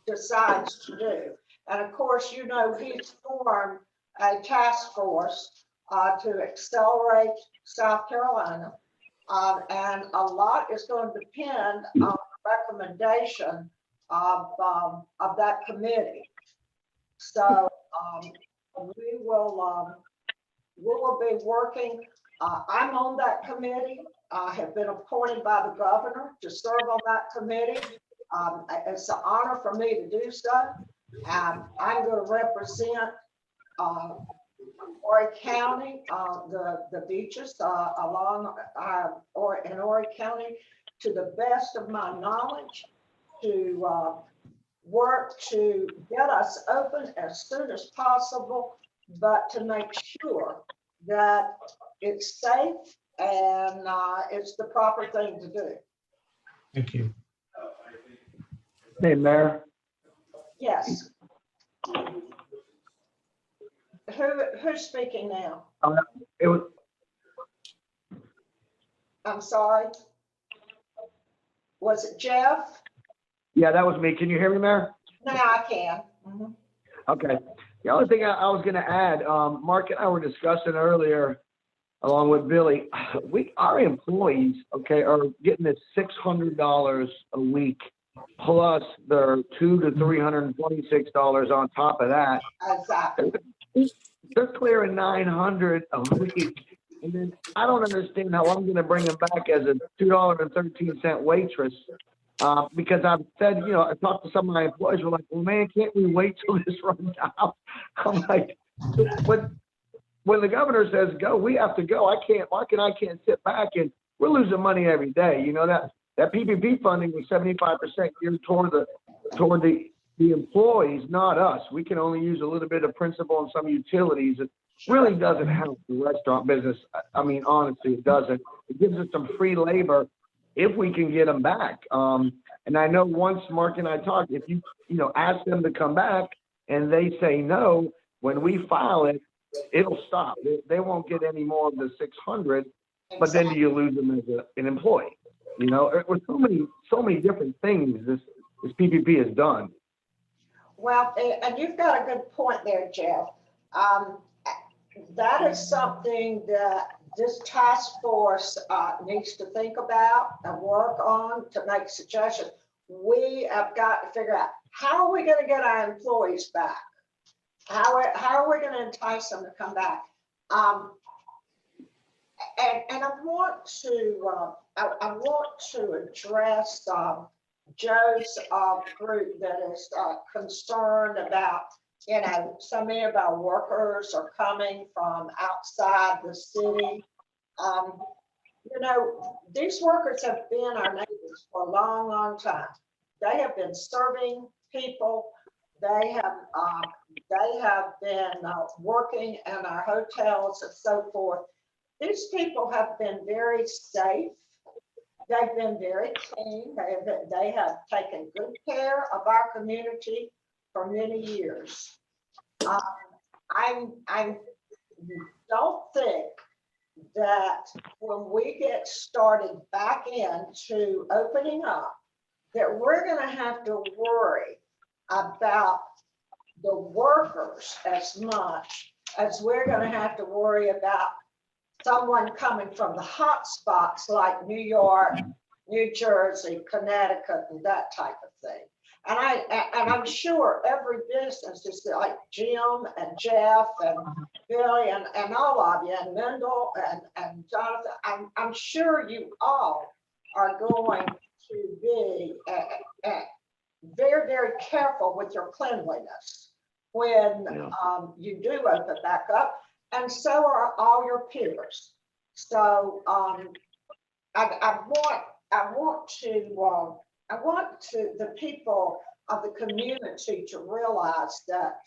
decides to do. And of course, you know, he's formed a task force to accelerate South Carolina. And a lot is going to depend on the recommendation of that committee. So we will be working. I'm on that committee. I have been appointed by the governor to serve on that committee. It's an honor for me to do so. I'm going to represent Horry County, the beaches along in Horry County, to the best of my knowledge, to work to get us open as soon as possible, but to make sure that it's safe and it's the proper thing to do. Thank you. Hey, Mayor. Yes. Who's speaking now? It was. I'm sorry. Was it Jeff? Yeah, that was me. Can you hear me, Mayor? Now I can. Mm-hmm. Okay. The only thing I was going to add, Mark and I were discussing earlier, along with Billy, our employees, okay, are getting this $600 a week plus their $200 to $326 on top of that. Exactly. They're clearing $900 a week. And then I don't understand how I'm going to bring them back as a $2.13 waitress. Because I've said, you know, I talked to some of my employees who are like, well, man, can't we wait till this runs out? I'm like, when the governor says go, we have to go. Mark and I can't sit back, and we're losing money every day. You know, that PPP funding was 75% geared toward the employees, not us. We can only use a little bit of principal and some utilities. It really doesn't help the restaurant business. I mean, honestly, it doesn't. It gives us some free labor if we can get them back. And I know once Mark and I talked, if you ask them to come back and they say no, when we file it, it'll stop. They won't get any more of the 600, but then you lose them as an employee. You know, with so many different things this PPP has done. Well, and you've got a good point there, Jeff. That is something that this task force needs to think about and work on to make suggestions. We have got to figure out, how are we going to get our employees back? How are we going to entice them to come back? And I want to address Joe's group that is concerned about, you know, so many of our workers are coming from outside the city. You know, these workers have been our neighbors for a long, long time. They have been serving people. They have been working in our hotels and so forth. These people have been very safe they've been very clean. They have taken good care of our community for many years. I don't think that when we get started back into opening up, that we're gonna have to worry about the workers as much as we're gonna have to worry about someone coming from the hot spots like New York, New Jersey, Connecticut, and that type of thing. And I'm sure every business is like Jim and Jeff and Billy and all of you and Mendel and Jonathan. I'm sure you all are going to be very, very careful with your cleanliness when you do open back up, and so are all your peers. So I want the people of the community to realize that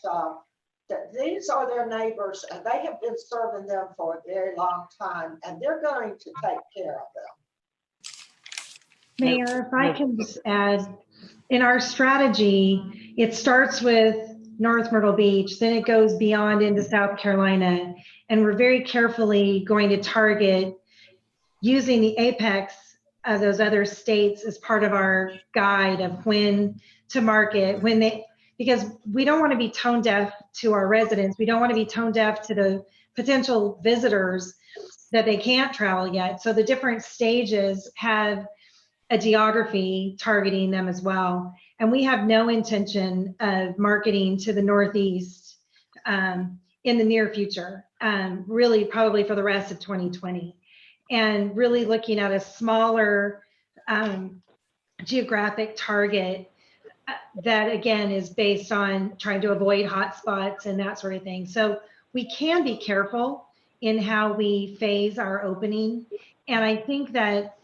that these are their neighbors and they have been serving them for a very long time, and they're going to take care of them. Mayor, if I can just add, in our strategy, it starts with North Myrtle Beach, then it goes beyond into South Carolina, and we're very carefully going to target using the apex of those other states as part of our guide of when to market, because we don't want to be tone deaf to our residents. We don't want to be tone deaf to the potential visitors that they can't travel yet. So the different stages have a geography targeting them as well. And we have no intention of marketing to the Northeast in the near future, really probably for the rest of 2020. And really looking at a smaller geographic target that again is based on trying to avoid hotspots and that sort of thing. So we can be careful in how we phase our opening. And I think that,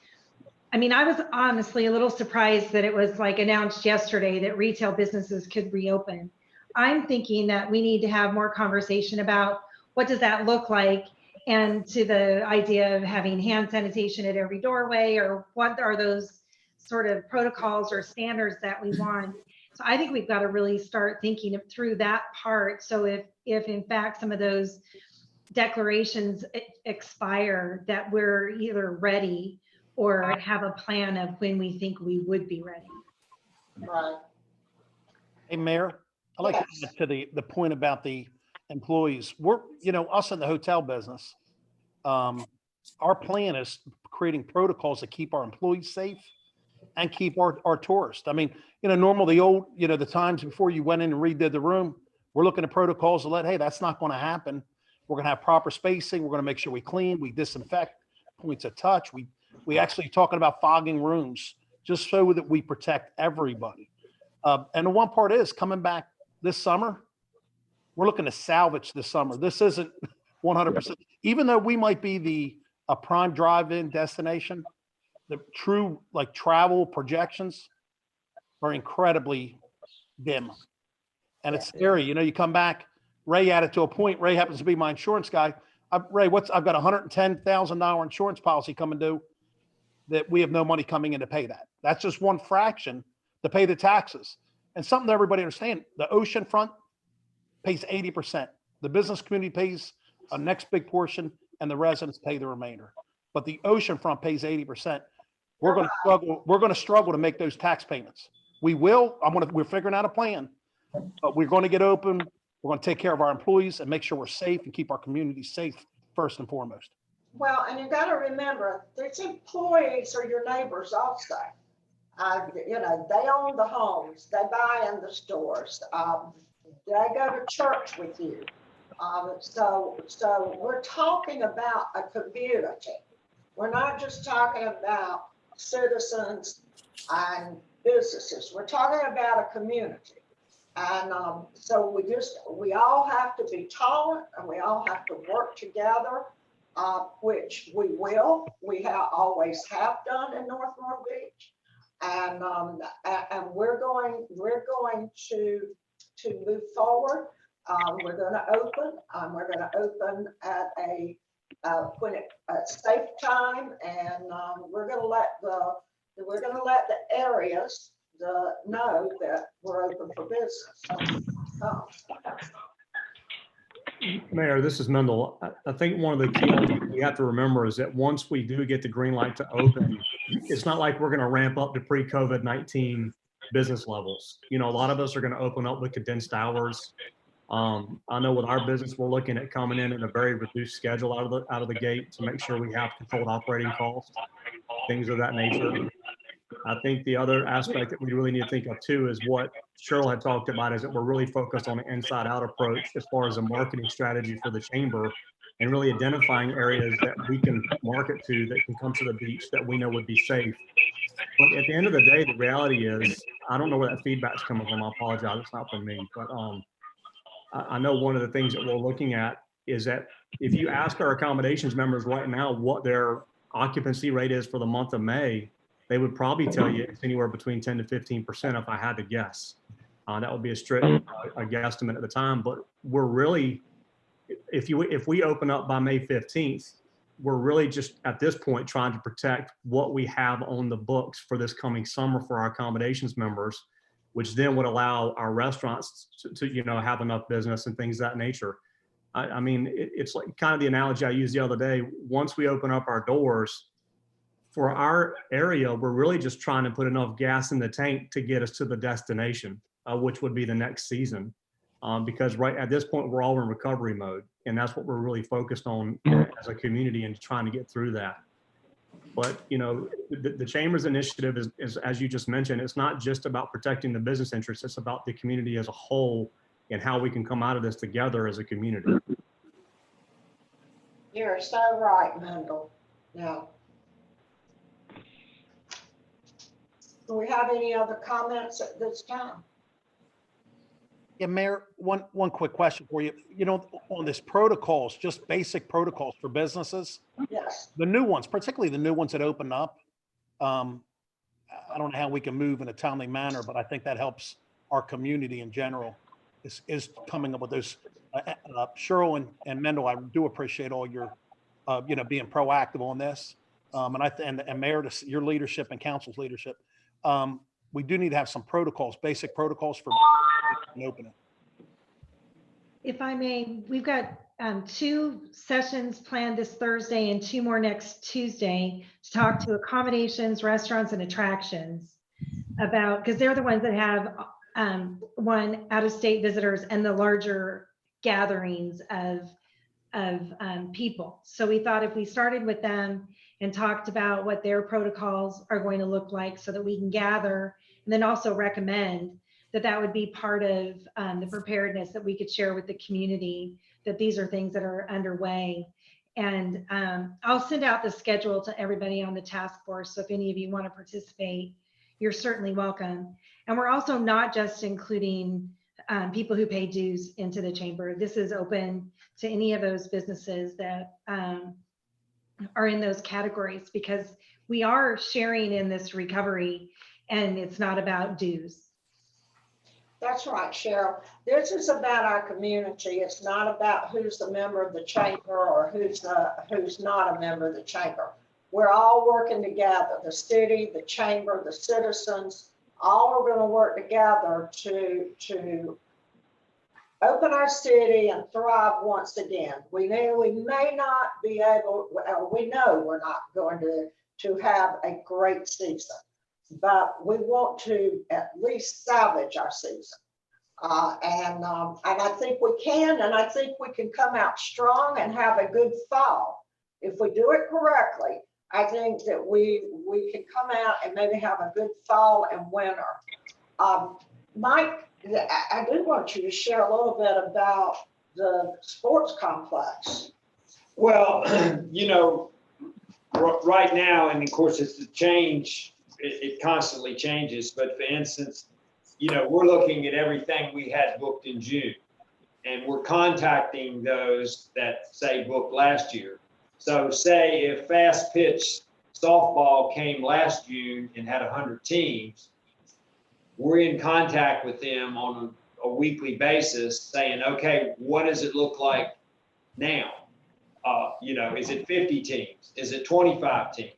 I mean, I was honestly a little surprised that it was like announced yesterday that retail businesses could reopen. I'm thinking that we need to have more conversation about what does that look like, and to the idea of having hand sanitation at every doorway, or what are those sort of protocols or standards that we want. So I think we've got to really start thinking through that part. So if in fact some of those declarations expire, that we're either ready or have a plan of when we think we would be ready. Right. Hey, Mayor, I'd like to add to the point about the employees. We're, us in the hotel business, our plan is creating protocols to keep our employees safe and keep our tourists. I mean, normal, the old, the times before you went in and redid the room, we're looking at protocols to hey, that's not going to happen. We're going to have proper spacing. We're going to make sure we clean, we disinfect points of touch. We actually talking about fogging rooms just so that we protect everybody. And the one part is coming back this summer, we're looking to salvage this summer. This isn't 100%, even though we might be a prime drive-in destination, the true travel projections are incredibly dim. And it's scary. You come back, Ray added to a point. Ray happens to be my insurance guy. Ray, I've got a $110,000 insurance policy coming due that we have no money coming in to pay that. That's just one fraction to pay the taxes. And something that everybody understand, the oceanfront pays 80%. The business community pays a next big portion, and the residents pay the remainder. But the oceanfront pays 80%. We're going to struggle. We're going to struggle to make those tax payments. We will. We're figuring out a plan, but we're going to get open. We're going to take care of our employees and make sure we're safe and keep our community safe first and foremost. Well, and you got to remember, these employees are your neighbors also. They own the homes, they buy in the stores, they go to church with you. So we're talking about a community. We're not just talking about citizens and businesses. We're talking about a community. And so we all have to be tolerant, and we all have to work together, which we will. We always have done in North Myrtle Beach. And we're going to move forward. We're going to open. We're going to open at a when it's safe time, and we're gonna let the areas know that we're open for business. So, Mayor, this is Mendel. I think one of the key elements we have to remember is that once we do get the green light to open, it's not like we're going to ramp up to pre-COVID-19 business levels. You know, a lot of us are going to open up with condensed hours. I know with our business, we're looking at coming in a very reduced schedule out of the gate to make sure we have controlled operating costs, things of that nature. I think the other aspect that we really need to think of too is what Cheryl had talked about, is that we're really focused on an inside out approach as far as a marketing strategy for the chamber, and really identifying areas that we can market to that can come to the beach that we know would be safe. But at the end of the day, the reality is, I don't know where that feedback's coming from. I apologize, it's not from me. But I know one of the things that we're looking at is that if you ask our accommodations members right now what their occupancy rate is for the month of May, they would probably tell you it's anywhere between 10 to 15% if I had to guess. That would be a strict a guesstimate at the time, but we're really, if we open up by May 15th, we're really just at this point trying to protect what we have on the books for this coming summer for our accommodations members, which then would allow our restaurants to you know, have enough business and things of that nature. I mean, it's like kind of the analogy I used the other day. Once we open up our doors, for our area, we're really just trying to put enough gas in the tank to get us to the destination, which would be the next season. Because right at this point, we're all in recovery mode. And that's what we're really focused on as a community and trying to get through that. But, you know, the Chamber's initiative is, as you just mentioned, it's not just about protecting the business interests, it's about the community as a whole and how we can come out of this together as a community. you're so right, Mendel. Yeah. Do we have any other comments at this time? Yeah, Mayor, one quick question for you. You know, on this protocols, just basic protocols for businesses, Yes. the new ones, particularly the new ones that open up. I don't know how we can move in a timely manner, but I think that helps our community in general is coming up with those. Cheryl and Mendel, I do appreciate all your, you know, being proactive on this. And Mayor, your leadership and council's leadership. We do need to have some protocols, basic protocols for opening. If I may, we've got 2 sessions planned this Thursday and 2 more next Tuesday to talk to accommodations, restaurants, and attractions about, because they're the ones that have out-of-state visitors and the larger gatherings of people. So we thought if we started with them and talked about what their protocols are going to look like so that we can gather and then also recommend that would be part of the preparedness that we could share with the community, that these are things that are underway. And I'll send out the schedule to everybody on the task force. So if any of you want to participate, you're certainly welcome. And we're also not just including people who pay dues into the chamber. This is open to any of those businesses that are in those categories, because we are sharing in this recovery and it's not about dues. That's right, Cheryl. This is about our community. It's not about who's a member of the chamber or who's not a member of the chamber. We're all working together. The city, the chamber, the citizens, all are going to work together to open our city and thrive once again. We know we may not be able, we know we're not going to have a great season, but we want to at least salvage our season. And I think we can, and I think we can come out strong and have a good fall. If we do it correctly, I think that we can come out and maybe have a good fall and winter. Mike, I do want you to share a little bit about the sports complex. Well, you know, right now, and of course it's a change, it constantly changes, but for instance, you know, we're looking at everything we had booked in June, and we're contacting those that say booked last year. So say if fast pitch softball came last June and had 100 teams, we're in contact with them on a weekly basis saying, okay, what does it look like now? Is it 50 teams? Is it 25 teams?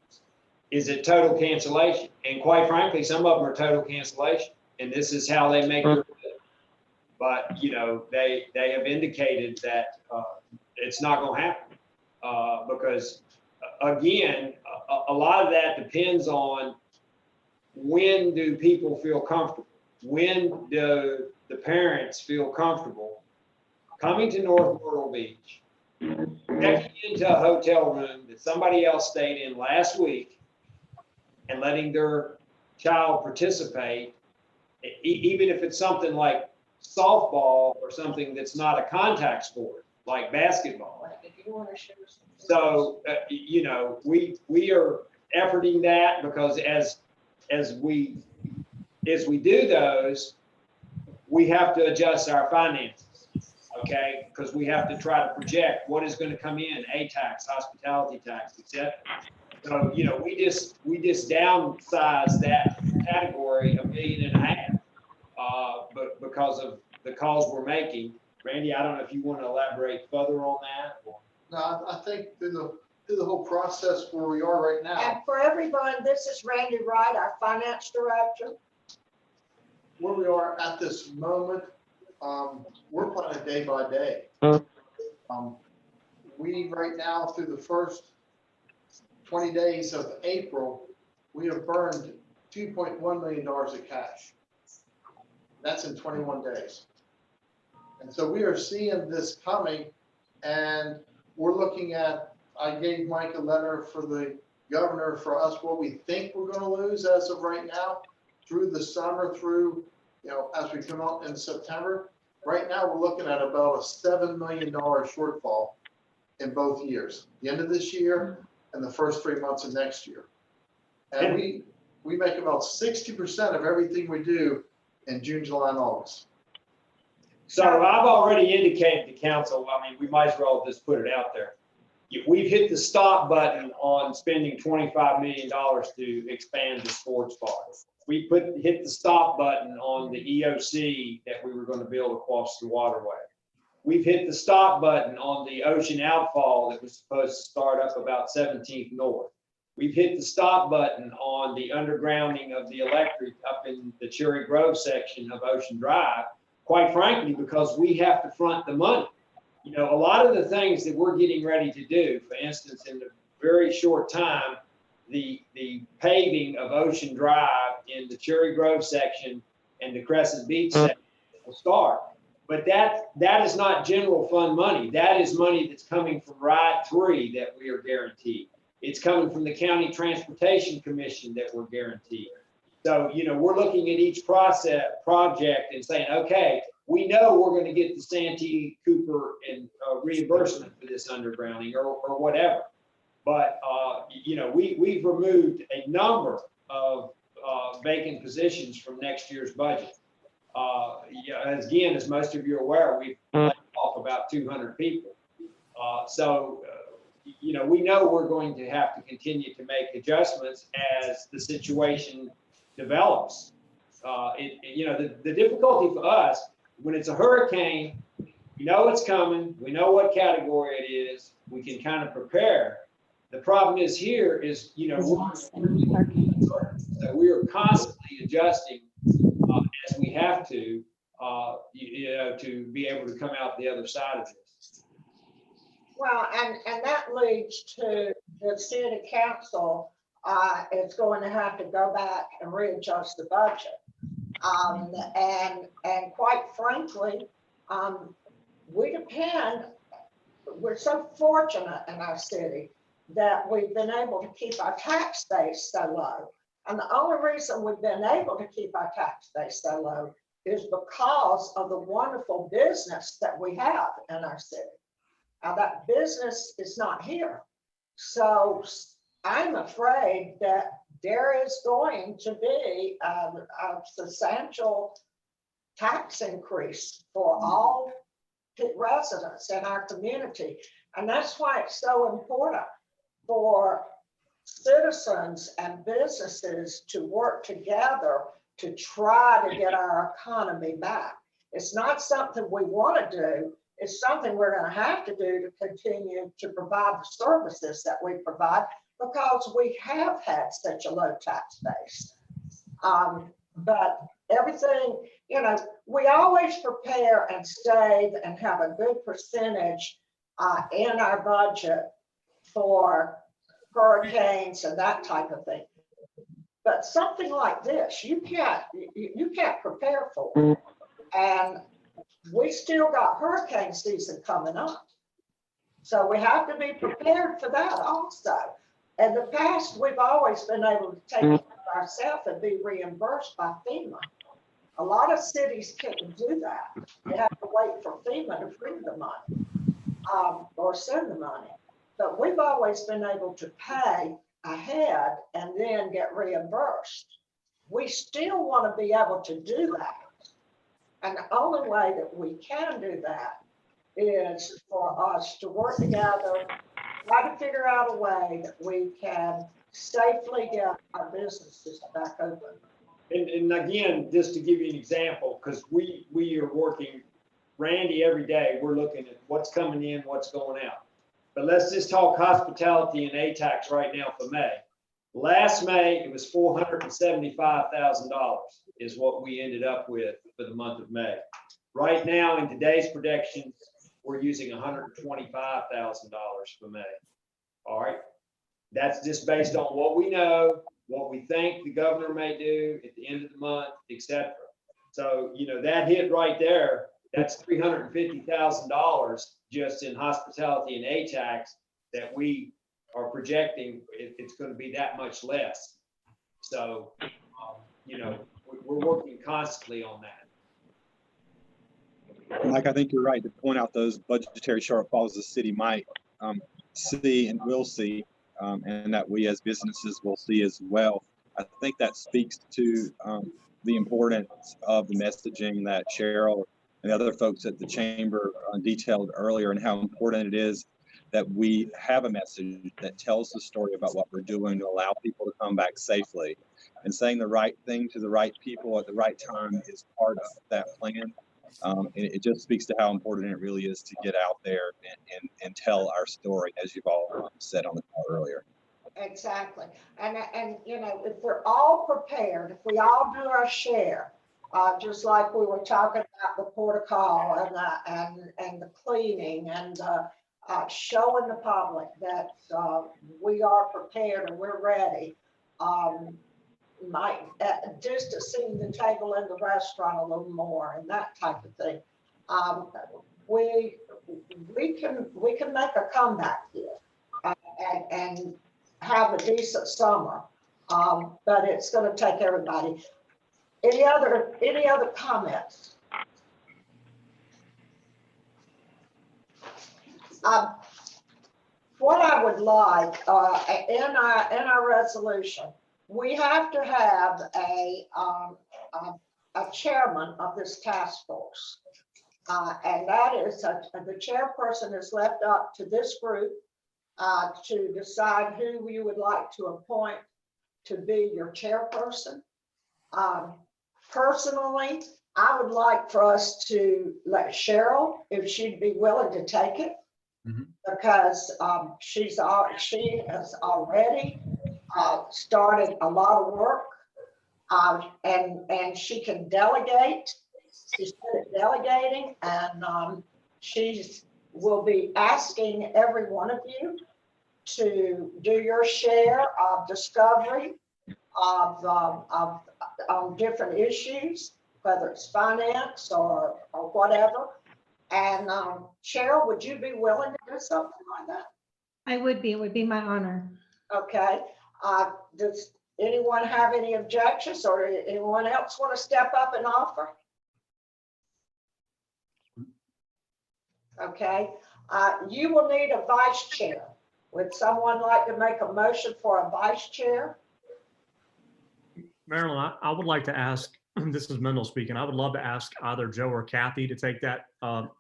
Is it total cancellation? And quite frankly, some of them are total cancellation, and this is how they make their living. But, they have indicated that it's not going to happen because, again, a lot of that depends on when do people feel comfortable? When do the parents feel comfortable coming to North Myrtle Beach, checking into a hotel room that somebody else stayed in last week and letting their child participate, even if it's something like softball or something that's not a contact sport, like basketball. So, we are efforting that because as we do those, we have to adjust our finances, okay? Because we have to try to project what is going to come in, tax, hospitality tax, etc. So, we just downsize that category $1.5 million, but because of the calls we're making. Randy, I don't know if you want to elaborate further on that. Or... No, I think through the whole process where we are right now. And for everyone, this is Randy Wright, our finance director. Where we are at this moment, we're planning day by day. We right now, through the first 20 days of April, we have burned $2.1 million of cash. That's in 21 days. And so we are seeing this coming, and we're looking at, I gave Mike a letter for the governor for us, what we think we're going to lose as of right now through the summer, through, as we come out in September. Right now, we're looking at about a $7 million shortfall in both years, the end of this year and the first 3 months of next year. And we make about 60% of everything we do in June, July, and August. So I've already indicated to council, we might as well just put it out there. If we've hit the stop button on spending $25 million to expand the sports bar, we hit the stop button on the EOC that we were going to build across the waterway. We've hit the stop button on the ocean outfall that was supposed to start up about 17th North. We've hit the stop button on the undergrounding of the electric up in the Cherry Grove section of Ocean Drive, quite frankly, because we have to front the money. A lot of the things that we're getting ready to do, for instance, in a very short time, the paving of Ocean Drive in the Cherry Grove section and the Crescent Beach section will start. But that is not general fund money. That is money that's coming from Ride 3 that we are guaranteed. It's coming from the County Transportation Commission that we're guaranteed. So, we're looking at each project and saying, okay, we know we're going to get the Santee Cooper and reimbursement for this undergrounding or whatever. But, we've removed a number of vacant positions from next year's budget. Again, as most of you are aware, we've laid off about 200 people. We know we're going to have to continue to make adjustments as the situation develops. The difficulty for us, when it's a hurricane, we know it's coming, we know what category it is, we can kind of prepare. The problem is here is, we are constantly adjusting as we have to be able to come out the other side of this. Well, and that leads to the city council is going to have to go back and readjust the budget. And quite frankly, we're so fortunate in our city that we've been able to keep our tax base so low. And the only reason we've been able to keep our tax base so low is because of the wonderful business that we have in our city. Now that business is not here. So I'm afraid that there is going to be a substantial tax increase for all residents in our community. And that's why it's so important for citizens and businesses to work together to try to get our economy back. It's not something we want to do. It's something we're gonna have to do to continue to provide the services that we provide because we have had such a low tax base. But everything, you know, we always prepare and save and have a good percentage in our budget for hurricanes and that type of thing. But something like this, you can't prepare for. And we still got hurricane season coming up. So we have to be prepared for that also. In the past, we've always been able to take care of ourselves and be reimbursed by FEMA. A lot of cities couldn't do that. They have to wait for FEMA to bring the money or send the money. But we've always been able to pay ahead and then get reimbursed. We still want to be able to do that. And the only way that we can do that is for us to work together, try to figure out a way that we can safely get our businesses back open. And again, just to give you an example, because we are working, Randy, every day, we're looking at what's coming in, what's going out. But let's just talk hospitality and ATAX right now for May. Last May, it was $475,000 is what we ended up with for the month of May. Right now, in today's projections, we're using $125,000 for May. All right. That's just based on what we know, what we think the governor may do at the end of the month, etc. So, you know, that hit right there, that's $350,000 just in hospitality and ATAX that we are projecting. It's going to be that much less. So, you know, we're working constantly on that. Mike, I think you're right to point out those budgetary shortfalls the city might see and will see, and that we as businesses will see as well. I think that speaks to the importance of the messaging that Cheryl and the other folks at the chamber detailed earlier, and how important it is that we have a message that tells the story about what we're doing to allow people to come back safely. And saying the right thing to the right people at the right time is part of that plan. And it just speaks to how important it really is to get out there and tell our story, as you've all said on the call earlier. Exactly. And you know, if we're all prepared, if we all do our share, just like we were talking about the protocol and the cleaning and showing the public that we are prepared and we're ready. Might just to see the table in the restaurant a little more and that type of thing. We can make a comeback here and have a decent summer, but it's going to take everybody. Any other comments? What I would like in our resolution, we have to have a chairman of this task force, and that is the chairperson is left up to this group to decide who you would like to appoint to be your chairperson. Personally, I would like for us to let Cheryl, if she'd be willing to take it, because she has already started a lot of work, and she can delegate. She's good at delegating, and she will be asking every one of you to do your share of discovery of different issues, whether it's finance or whatever. And Cheryl, would you be willing to do something like that? I would be. It would be my honor. Okay. Does anyone have any objections, or anyone else want to step up and offer? Okay. You will need a vice chair. Would someone like to make a motion for a vice chair? Marilyn, I would like to ask, this is Mendel speaking, I would love to ask either Joe or Kathy to take that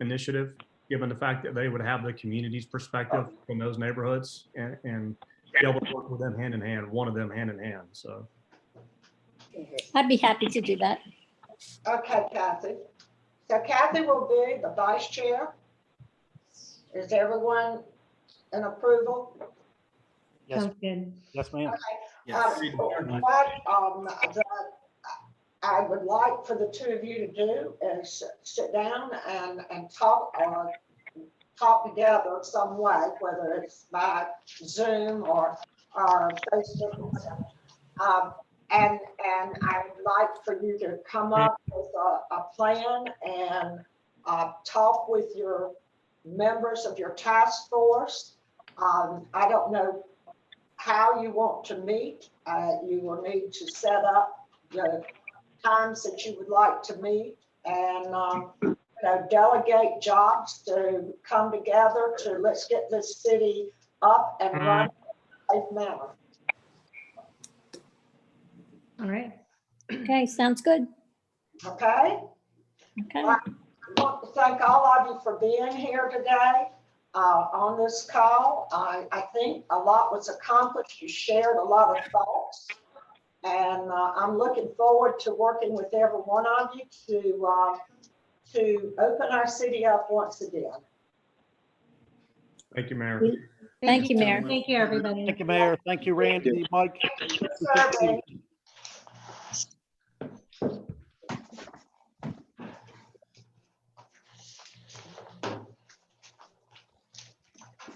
initiative, given the fact that they would have the community's perspective from those neighborhoods and be able to work with them hand in hand, one of them hand in hand. So I'd be happy to do that. Okay, Kathy. So Kathy will be the vice chair. Is everyone in approval? Yes, Sounds good. yes, ma'am. I would like for the two of you to do is sit down and talk or talk together some way, whether it's by Zoom or Facebook. And I would like for you to come up with a plan and talk with your members of your task force. I don't know how you want to meet. You will need to set up the times that you would like to meet and delegate jobs to come together to let's get this city up and running in a safe manner. All right. Okay, sounds good. Okay? Okay. I want to thank all of you for being here today on this call. I think a lot was accomplished. You shared a lot of thoughts. And I'm looking forward to working with every one of you to open our city up once again. Thank you, Mayor. Thank you, Mayor. Thank you, everybody. Thank you, Mayor. Thank you, Randy, Mike. Serving.